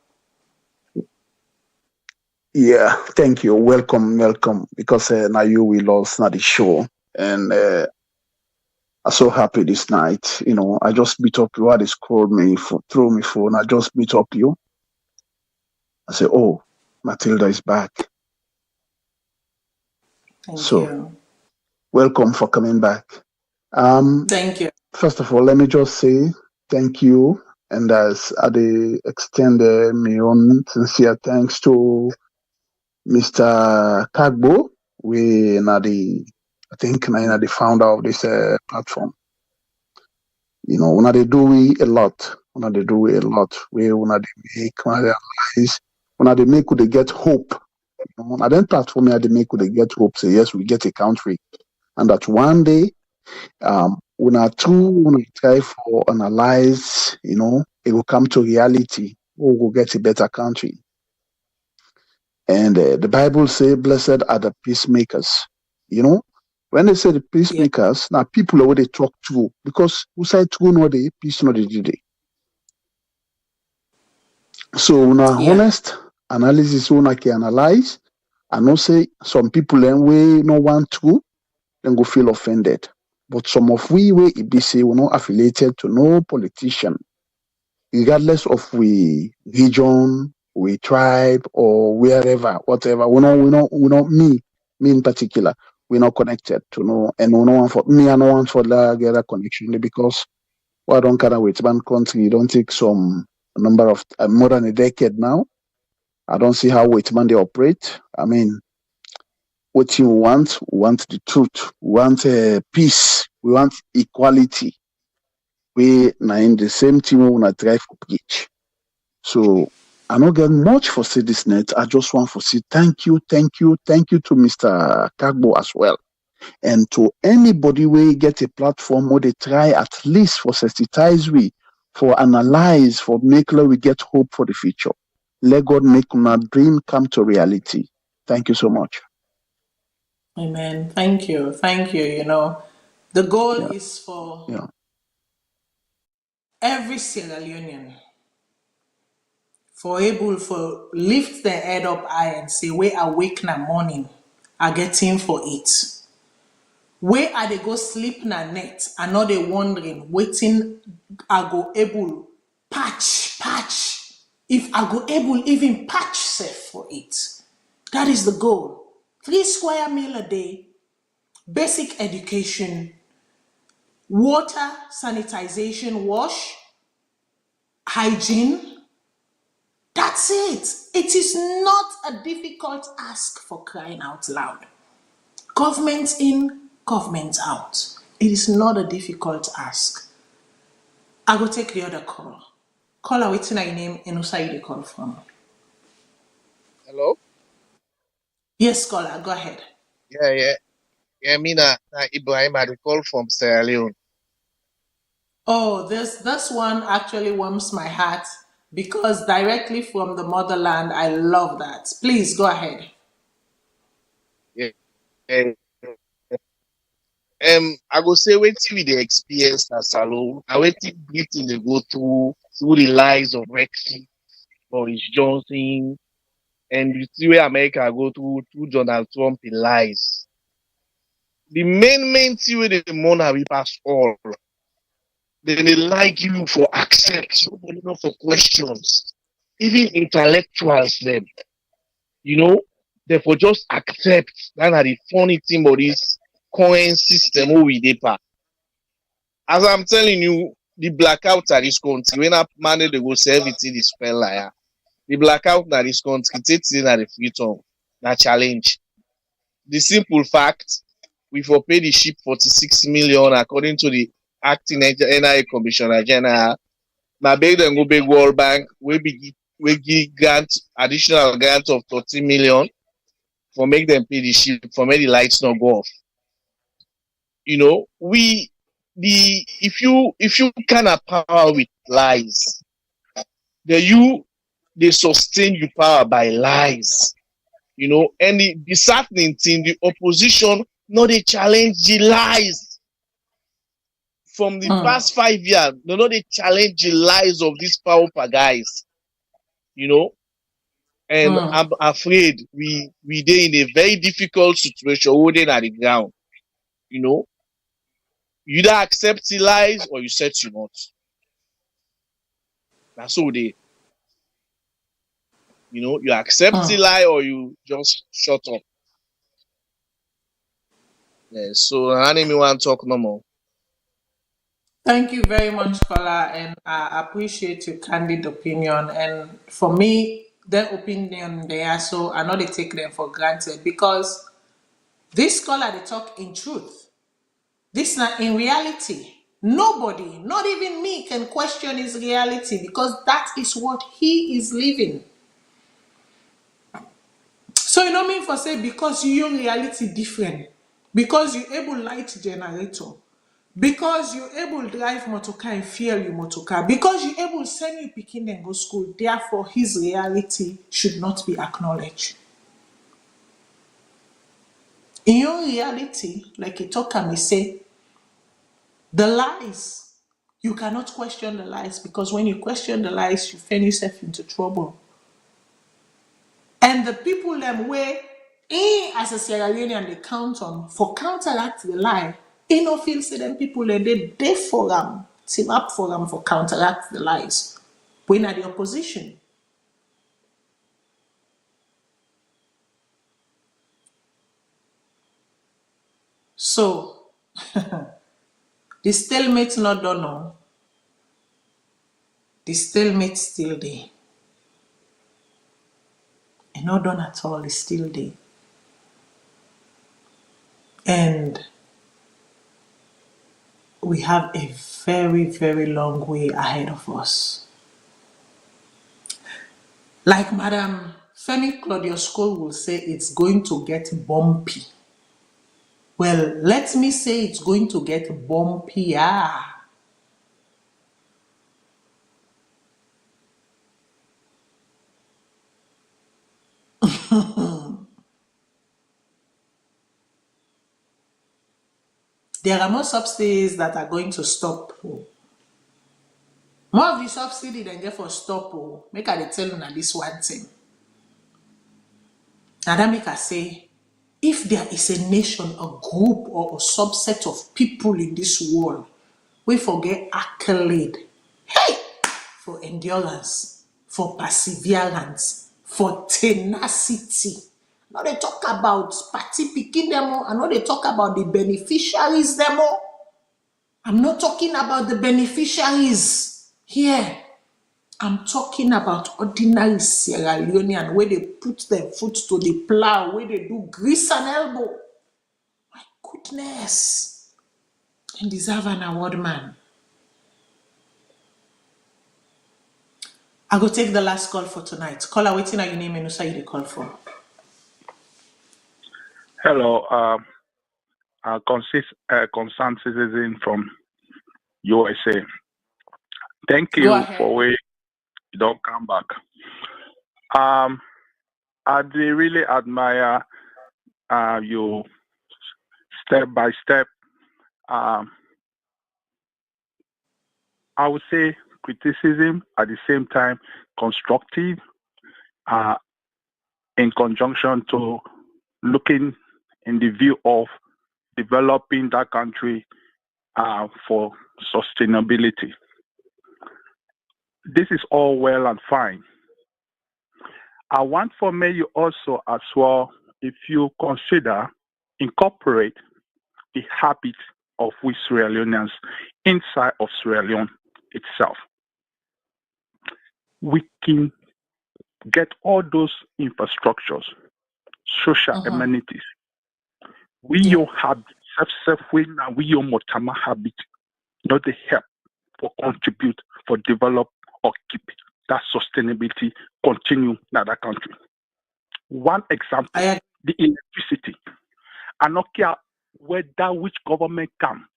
Yeah. Thank you. Welcome. Because now you will lost not the show, and I'm so happy this night. You know, I just beat up you. They called me through me phone. I just beat up you. I say, oh, Matilda is back. Thank you. Welcome for coming back. Thank you. First of all, let me just say thank you, and as I extend my own sincere thanks to Mr. Kagbo, I think the founder of this platform. You know, when they do a lot, we when they make they get hope. You know, and then platform they make they get hope. Say yes, we get a country, and that one day. When I try for analyze, you know, it will come to reality. We will get a better country. And the Bible say, "Blessed are the peacemakers." You know, when they say the peacemakers, now people are what they talk to because who say true no they peace no they do they. So now honest analysis, one can analyze, and not say some people then we no want to, then go feel offended. But some of we be say we're not affiliated to no politician, regardless of we region, we tribe, or wherever, whatever. We not me in particular. We're not connected to no, and no one for me. I no one for the get a connection because I don't care with one country. Don't take some number of more than a decade now. I don't see how Whitman they operate. I mean. What you want? We want the truth. We want peace. We want equality. We now in the same team we wanna try for preach. So I don't get much for say this net. I just want to say thank you to Mr. Kagbo as well, and to anybody we get a platform where they try at least for sensitize we, for analyze, for make we get hope for the future. Let God make my dream come to reality. Thank you so much. Amen. Thank you. You know, the goal is for every Sierra Leonean for able for lift their head up high and say, we awake in the morning, are getting for it. Where are they go sleep na net and not they wondering, waiting I go able patch. If I go able even patch safe for it. That is the goal. 3 square meal a day, basic education, water, sanitization, wash, hygiene. That's it. It is not a difficult ask for crying out loud. Government in, government out. It is not a difficult ask. I will take the other call. Caller, what's your name and who say you call from? Hello? Yes, caller, go ahead. Yeah. Yeah, me na Ibrahim. I dey call from Sierra Leone. Oh, this one actually warms my heart because directly from the motherland, I love that. Please go ahead. Yeah. yeah. I go say wetin we dey experience at Salone, and wetin Britain dey go through the lies of Brexit, Boris Johnson, and you see where America go through Donald Trump in lies. The main thing wey dey mourn we pass all. Then they like you for accept, nobody not for questions. Even intellectuals them. Therefore just accept. That are the funny thing about this current system we dey pa. As I'm telling you, the blackout at this country, when I manage to go say everything is spell like the blackout at this country, it's in at the freedom, na challenge. The simple fact, we for pay the ship 46 million according to the acting NIA Commissioner General. Now beg them go big World Bank, we give additional grant of 30 million for make them pay the ship, for make the lights not go off. If you kind of power with lies, they sustain your power by lies. And the disheartening thing, the opposition no they challenge the lies. From the past 5 years, no they challenge the lies of these powerful guys. And I'm afraid we dey in a very difficult situation holding at the ground. You either accept the lies or you set you not. That's all they. You accept the lie or you just shut up. Yeah, so I didn't want to talk no more. Thank you very much, caller, and I appreciate your candid opinion. And for me, their opinion there, so I know they take them for granted because this caller they talk in truth. This not in reality. Nobody, not even me, can question his reality because that is what he is living. So you know me for say because your reality different, because you able light generator, because you able drive motorcar and fuel your motorcar, because you able send your pikin and go school, therefore his reality should not be acknowledged. In your reality, like a talker may say, the lies, you cannot question the lies because when you question the lies, you find yourself into trouble. And the people them where as a Sierra Leonean they count on for counteract the lie, no feel say them people they for them, team up for them for counteract the lies. When are the opposition? So the stalemate not done no. The stalemate still there. And not done at all, it's still there. And we have a very, very long way ahead of us. Like Madam Femi Claudius Cole will say, it's going to get bumpy. Well, let me say it's going to get bumpier. There are more subsidies that are going to stop. More of the subsidy than get for stop. Make I tell you now this one thing. Now that make I say, if there is a nation, a group, or a subset of people in this world, we forget accolade. Hey! For endurance, for perseverance, for tenacity. Now they talk about party picking demo. I know they talk about the beneficiaries demo. I'm not talking about the beneficiaries here. I'm talking about ordinary Sierra Leonean where they put their foot to the plow, where they do grease and elbow. My goodness. And deserve an award, man. I go take the last call for tonight. Caller, waiting on your name and say you the call for. Hello, concerned citizen from USA. Thank Go you ahead. for waiting. You don't come back. I really admire you step by step. I would say criticism at the same time constructive in conjunction to looking in the view of developing that country for sustainability. This is all well and fine. I want for you also as well, if you consider incorporate the habit of we Sierra Leoneans inside of Sierra Leone itself. We can get all those infrastructures, social amenities. We your habit, self-way now we your motama habit, not the help for contribute for develop or keep that sustainability continue in that country. One example, the electricity. I don't care whether which government come,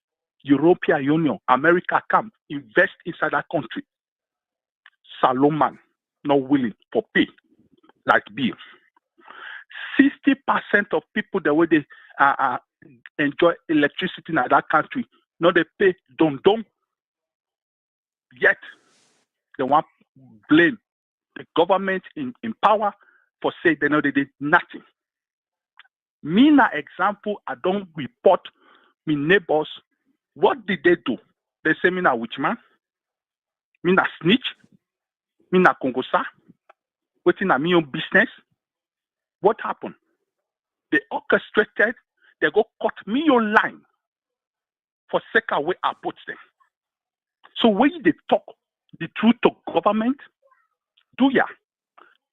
European Union, America come, invest inside that country. Salone not willing for pay like bill. 60% of people the way they enjoy electricity in that country, no they pay dum. Yet they want blame the government in power for saying they know they did nothing. Me na example, I don't report me neighbors. What did they do? They say me na witchman, me na snitch, me na kongosa, waiting na me own business. What happened? They orchestrated, they go cut me your line for second way I put them. So when they talk the truth to government, do ya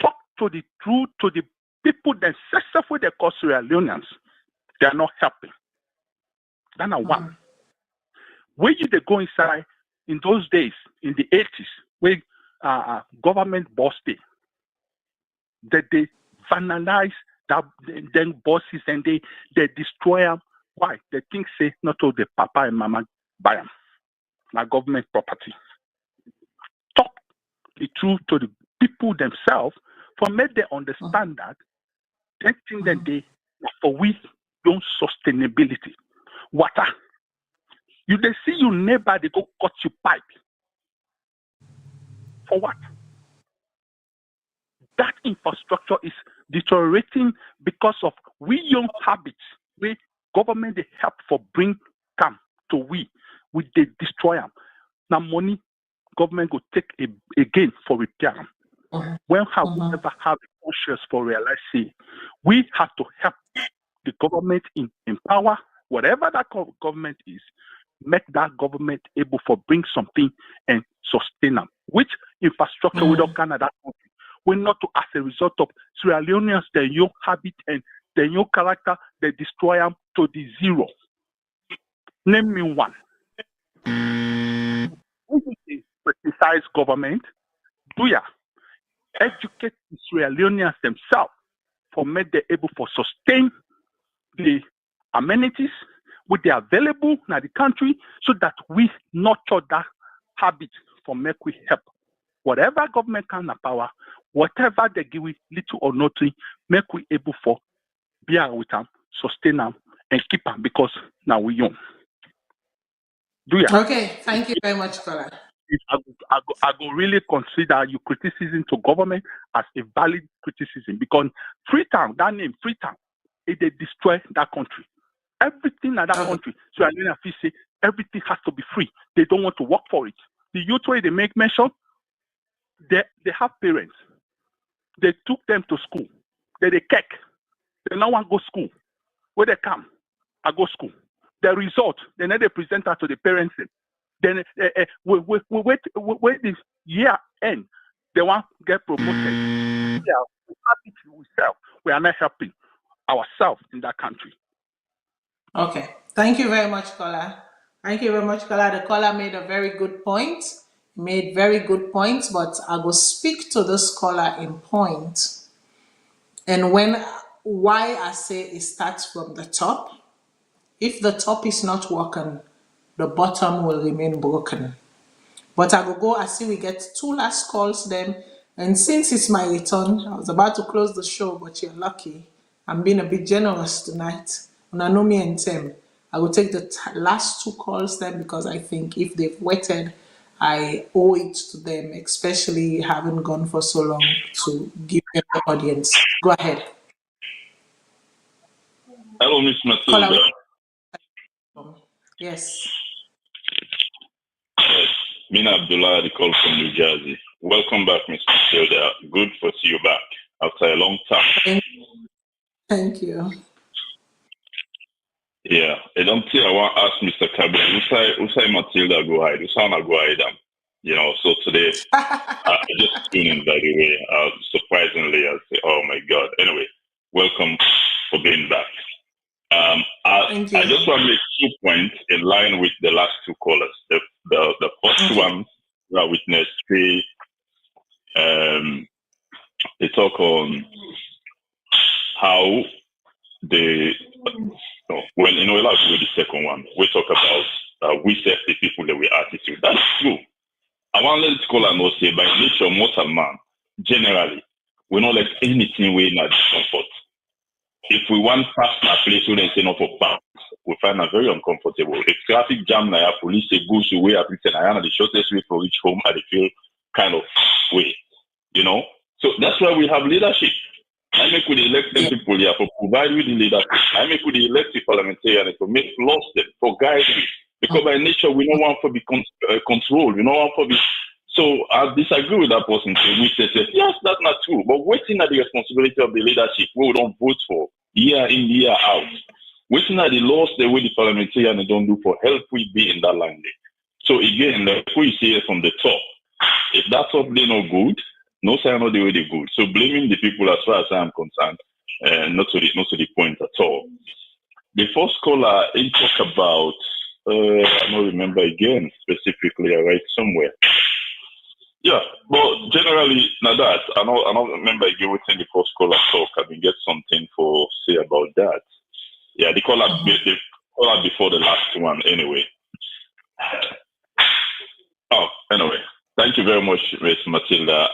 talk to the truth to the people themselves where they call Sierra Leoneans, they are not helping. That's one. When you they go inside in those days, in the 80s, when government boss day, that they vandalize that then bosses and they destroy them. Why? They think say not all the papa and mama buy them. Now government property. Talk the truth to the people themselves for make them understand that they think that they for we don't sustainability. Water. You they see your neighbor, they go cut your pipe. For what? That infrastructure is deteriorating because of we young habits. We government they help for bring come to we they destroy them. Now money government will take again for repair them. When have we ever had conscious for realizing we have to help the government in power, whatever that government is, make that government able for bring something and sustain them. Which infrastructure we don't Canada country? We're not to as a result of Sierra Leoneans, their new habit and their new character, they destroy them to the zero. Name me one. Criticize government, do ya educate the Sierra Leoneans themselves for make them able for sustain the amenities with the available in the country so that we nurture that habit for make we help. Whatever government can have power, whatever they give we little or nothing, make we able for be with them, sustain them, and keep them because now we young. Do ya? Okay, thank you very much, Kola. I go really consider your criticism to government as a valid criticism because Freetown, that name Freetown, they destroy that country. Everything in that country. So I feel say everything has to be free. They don't want to work for it. The youth way they make mention, they have parents. They took them to school. They kick. They now want to go school. Where they come, I go school. The result, then they present that to the parents. Then we wait this year end. They want to get promoted. Yeah, we are not helping ourselves in that country. Okay. Thank you very much, Kola. Thank you very much, Kola. The caller made a very good point. Made very good points, but I will speak to this caller in point. And why I say it starts from the top. If the top is not working, the bottom will remain broken. But I will go, I see we get 2 last calls then. And since it's my return, I was about to close the show, but you're lucky. I'm being a bit generous tonight. Unanomi and Tim. I will take the last 2 calls then because I think if they've waited, I owe it to them, especially having gone for so long, to give them the audience. Go ahead. Hello, Miss Matilda. Yes. Yes, Mina Abdullah, the call from New Jersey. Welcome back, Miss Matilda. Good to see you back after a long time. Thank you. Yeah, I don't think I want to ask Mr. Kabe, who say Matilda go hide? Who sound go hide them? You know, so today, I just tuned in, by the way. Surprisingly, I say, oh my God. Anyway, welcome for being back. I just want to make 2 points in line with the last 2 callers. The first one, I witnessed they talk on how when a lot with the second one, we talk about we serve the people that we attitude. That's true. I want to let the caller know say by nature, mortal man, generally, we don't let anything we in our discomfort. If we want past a place where they say no for parks, we find it very uncomfortable. If traffic jam na police say goes away, I think the shortest way for reach home, I feel kind of way, you know. So that's why we have leadership. I make with the elected people here for provide with the leadership. I make with the elected parliamentarians to make laws them, for guide me. Because by nature we don't want to be controlled. We don't want to be. So I disagree with that person. We say yes, that's not true. But waiting at the responsibility of the leadership, we don't vote for year in, year out. Waiting at the laws the way the parliamentarians don't do for help we be in that line. So again, like we say from the top, if that top they no good, no say not the way they good. So blaming the people as far as I am concerned, not to the point at all. The first caller he talk about I don't remember again specifically. I write somewhere. Yeah, but generally, now that I don't remember again within the first caller talk. I can get something for say about that. Yeah, the caller before the last one. Anyway. Oh, anyway, thank you very much, Miss Matilda.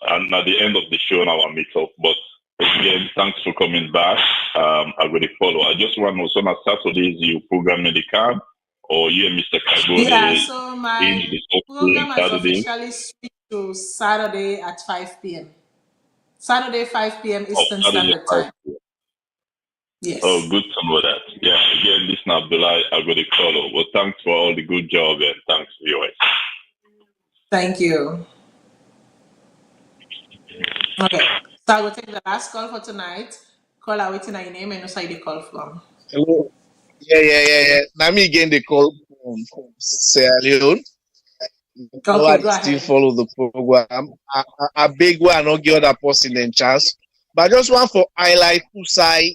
And at the end of the show, now I'll meet up. But again, thanks for coming back. I'm going to follow. I just want to know, so on Saturdays you program in the camp, or you and Mr. Kago? Yeah, so my program has officially switched to Saturday at 5 p.m. Saturday, 5 p.m. Eastern Standard Time. Yes. Oh, good to know that. Yeah, again, this is Abdullah. I'm going to follow. Well, thanks for all the good job and thanks for yours. Thank you. Okay, so I will take the last call for tonight. Call out waiting at your name and no side they call from. Hello. Yeah. Now me again the call from Sierra Leone. Okay, go Still ahead. follow the program. I beg one not give other person then chance. But I just want to highlight who side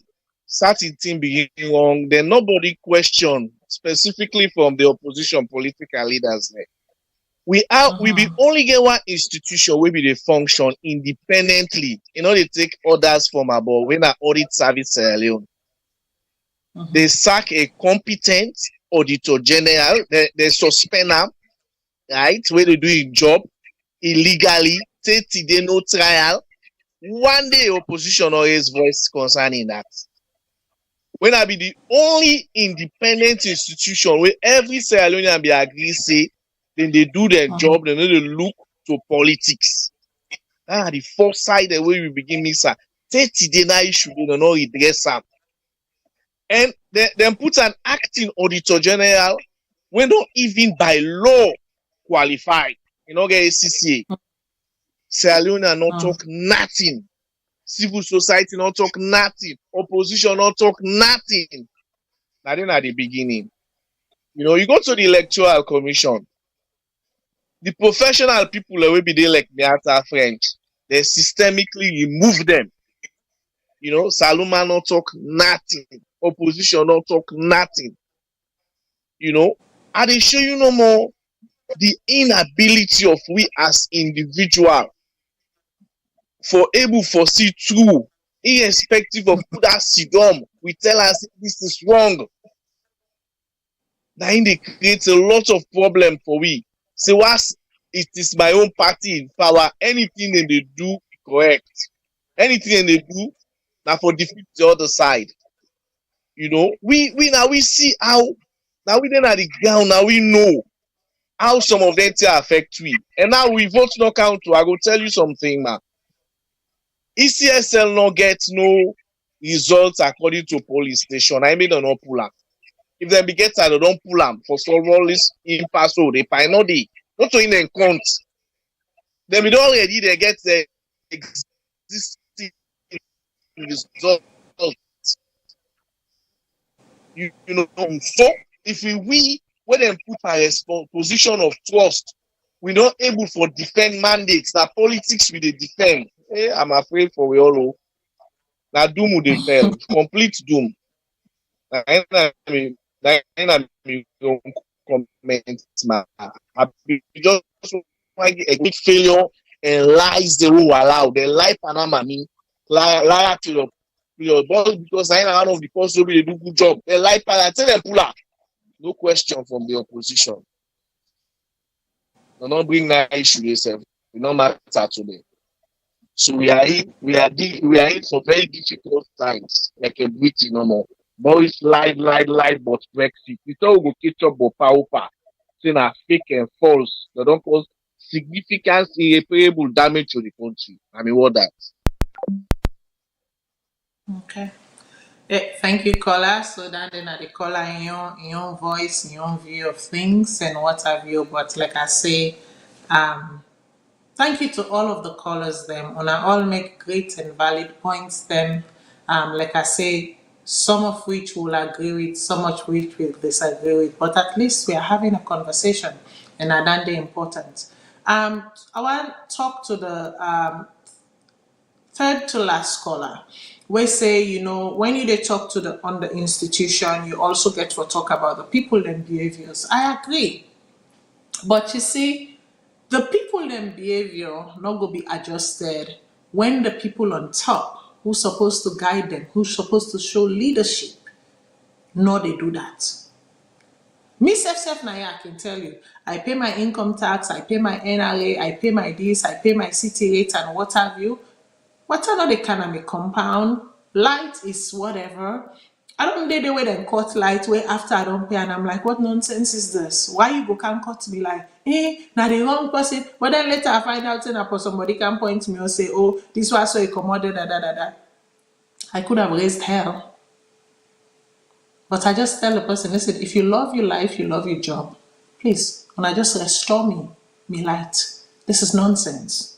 certain thing beginning wrong. Then nobody question specifically from the opposition political leaders there. We be only get one institution where they function independently. You know, they take orders from above when I audit service Sierra Leone. They sack a competent auditor general, they suspend them, right? Where they do a job illegally, 30 day no trial. One day opposition always voice concerning that. When I be the only independent institution where every Sierra Leonean be agree say, then they do their job, then they look to politics. The first side the way we begin mix 30 day na issue, they don't know redress them. And then put an acting auditor general when not even by law qualified. You know, get ACCA. Salone not talk nothing. Civil society not talk nothing. Opposition not talk nothing. Now then at the beginning. You know, you go to the electoral commission. The professional people will be there like Miata French. They systemically remove them. You know, Saloma not talk nothing. Opposition not talk nothing. You know, and they show you no more the inability of we as individual for able to see through, irrespective of who that sidom, we tell us this is wrong. Now they create a lot of problem for we. So once it is my own party in power, anything they do correct. Anything they do now for defeat the other side. You know, we now we see how now we then at the ground, now we know how some of them affect we. And now we vote no count to. I go tell you something, man. ECSL no get no results according to police station. I made no pull up. If they be get tired, they don't pull them for all this impasse. They find no day. Not to in them count. Then we don't already they get the existing results. You know, so if we when them put a position of trust, we're not able for defend mandates. That politics we they defend. Hey, I'm afraid for we all. Now doom will they fail. Complete doom. I comment, man. I just like a big failure and lies they will allow. They lie Panama me. Lie to your boss because I am one of the person who they do good job. They lie Panama. Tell them pull up. No question from the opposition. They don't bring that issue themselves. It don't matter today. So we are in some very difficult times, like a Britain no more. Boys lied, but Brexit. We thought we go catch up but power. Saying are fake and false. They don't cause significant irreparable damage to the country. I mean, what that? Okay. Thank you, caller. So that then the caller in your voice, in your view of things and what have you. But like I say, thank you to all of the callers. Them and I all make great and valid points. Them, like I say, some of which we'll agree with, some of which we'll disagree with. But at least we are having a conversation, and that's important. I want to talk to the third to last caller. We say, you know, when you they talk to the on the institution, you also get to talk about the people and behaviors. I agree, but you see, the people and behavior not going to be adjusted when the people on top who's supposed to guide them, who's supposed to show leadership, no, they do that. Me self now I can tell you, I pay my income tax, I pay my NRA, I pay my this, I pay my city rate and what have you. Whatever the economic compound, light is whatever. I don't dare the way they cut light way after I don't pay, and I'm like, what nonsense is this? Why you go can't cut me like, now the wrong person? But then later I find out that somebody can point me or say, oh, this was so accommoded, I could have raised hell. But I just tell the person, listen, if you love your life, you love your job, please, when I just restore me light. This is nonsense.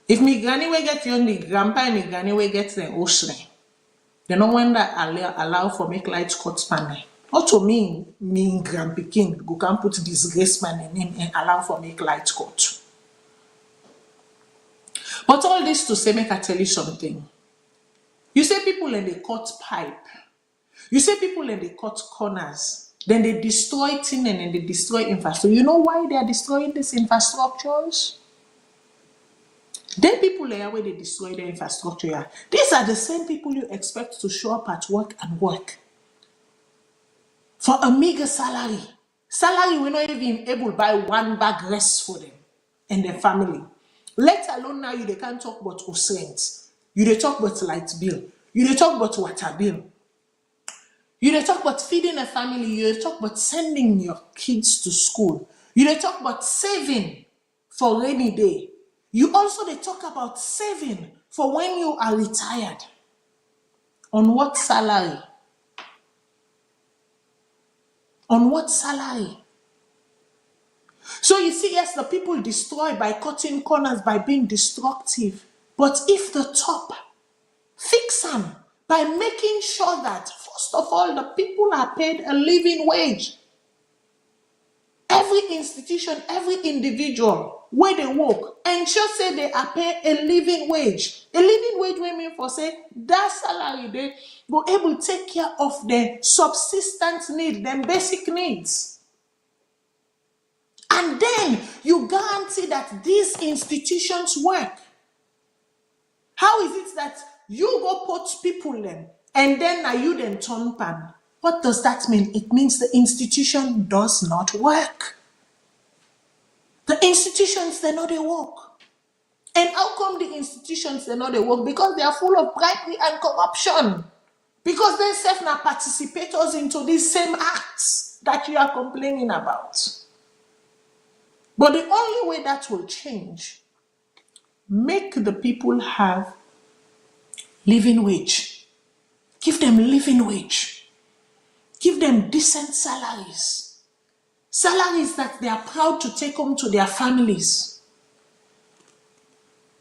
If me granny will get you the grandpa and me granny will get the ocean, they no wonder allow for make light cut panel. Not to me grandpikin go can put disgrace man name and allow for make light cut. But all this to say, make I tell you something. You say people and they cut pipe. You say people and they cut corners. Then they destroy things and then they destroy infrastructure. You know why they are destroying these infrastructures? Then people there where they destroy the infrastructure. These are the same people you expect to show up at work and work for a meager salary. Salary we're not even able to buy one bag rest for them and their family. Let alone now they can't talk about rent. They talk about light bill. They talk about water bill. They talk about feeding a family. They talk about sending your kids to school. They talk about saving for rainy day. You also they talk about saving for when you are retired. On what salary? On what salary? So you see, yes, the people destroy by cutting corners, by being destructive. But if the top fix them by making sure that, first of all, the people are paid a living wage. Every institution, every individual, where they work, ensure say they are paid a living wage. A living wage will mean for say that salary they go able to take care of their subsistence needs, their basic needs. And then you guarantee that these institutions work. How is it that you go put people them and then now you then turn pan? What does that mean? It means the institution does not work. The institutions, they know they work. And how come the institutions, they know they work? Because they are full of bribery and corruption. Because they self now participators into these same acts that you are complaining about. But the only way that will change, make the people have living wage. Give them living wage. Give them decent salaries. Salaries that they are proud to take home to their families.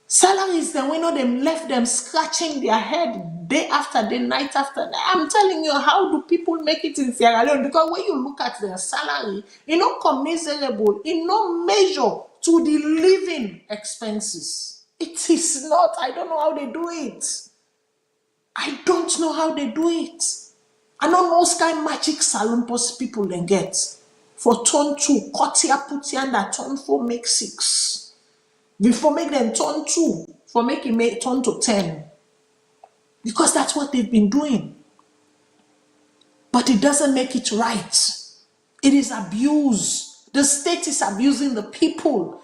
Salaries that we know them left them scratching their head day after day, night after night. I'm telling you, how do people make it in Sierra Leone? Because when you look at their salary, it not commiserable, it not measure to the living expenses. It is not. I don't know how they do it. I don't know how they do it. I don't know what kind of magic salon post people then get. For turn 2, cut here, put here, and that turn 4, make 6. Before make them turn 2, for making make turn to 10. Because that's what they've been doing. But it doesn't make it right. It is abuse. The state is abusing the people.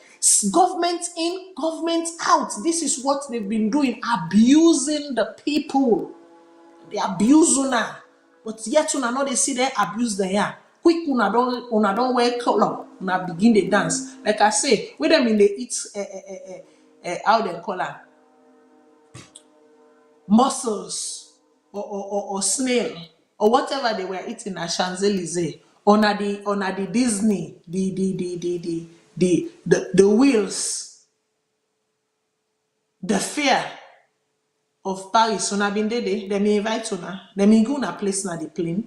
Government in, government out. This is what they've been doing, abusing the people. They abuse una. But yet una know they see they abuse the hair. Quick una don't wear color. Una begin the dance. Like I say, with them in they eat how they call her mussels or snail or whatever they were eating at Champs-Elysees. On the Disney, the wheels, the fair of Paris. Una been there, they may invite una, they may go na place na the plane.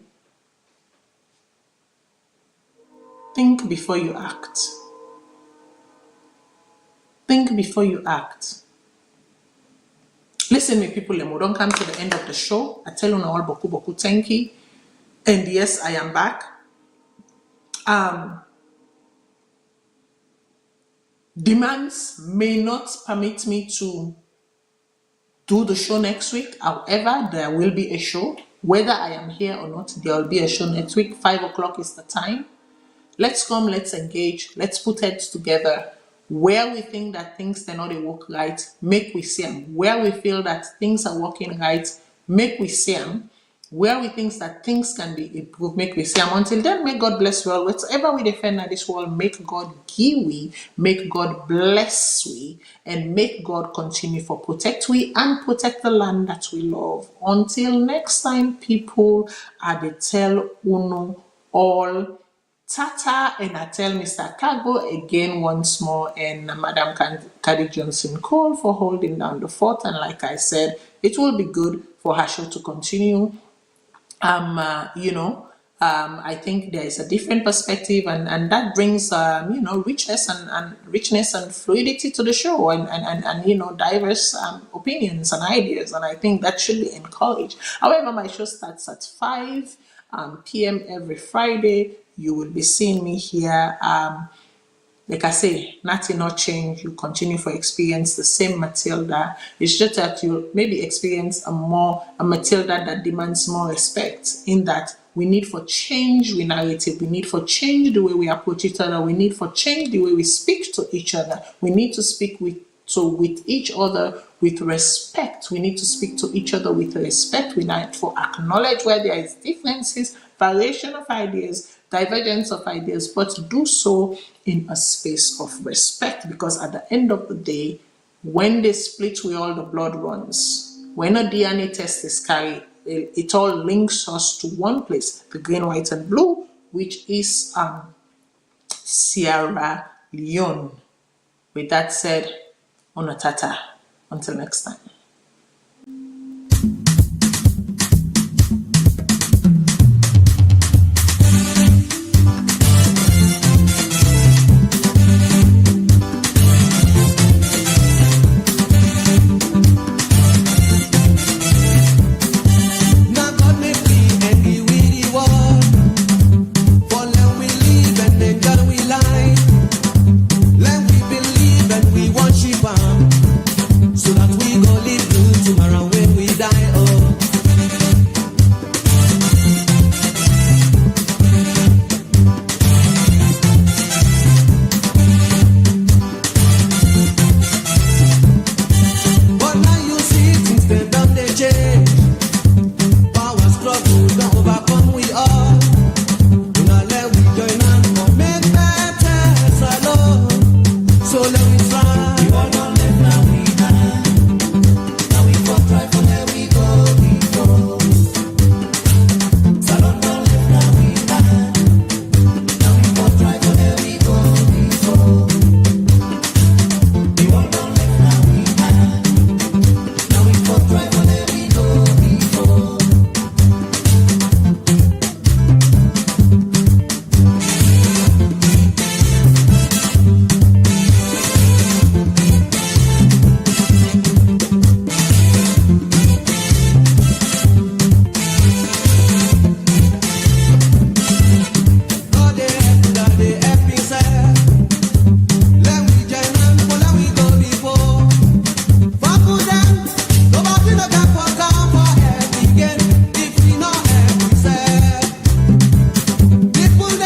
Think before you act. Think before you act. Listen, me people, we don't come to the end of the show. I tell you all boku thank you. And yes, I am back. Demands may not permit me to do the show next week. However, there will be a show. Whether I am here or not, there will be a show next week. 5 o'clock is the time. Let's come, let's engage, let's put heads together. Where we think that things cannot work right, make we see them. Where we feel that things are working right, make we see them. Where we think that things can be improved, make we see them. Until then, may God bless you all. Whatever we defend at this world, make God give we, make God bless we, and make God continue for protect we and protect the land that we love. Until next time, people, I tell uno all Tata, and I tell Mr. Cargo again once more, and Madam Cady Johnson Cole for holding down the fort. And like I said, it will be good for her show to continue. I think there is a different perspective, and that brings richness and fluidity to the show, and diverse opinions and ideas, and I think that should be encouraged. However, my show starts at 5 p.m. every Friday. You will be seeing me here. Like I say, nothing not change. You continue to experience the same Matilda. It's just that you maybe experience a Matilda that demands more respect. In that we need for change with narrative. We need for change the way we approach each other. We need for change the way we speak to each other. We need to speak with each other with respect. We need to speak to each other with respect. We need to acknowledge where there is differences, variation of ideas, divergence of ideas, but do so in a space of respect, because at the end of the day, when they split where all the blood runs, when a DNA test is carried it all links us to one place, the green, white, and blue, which is Sierra Leone. With that said, Onatata. Until next time. Now God may be angry with the world, for let we live and enjoy we life. Let we believe and we worship Him, so that we go live good tomorrow.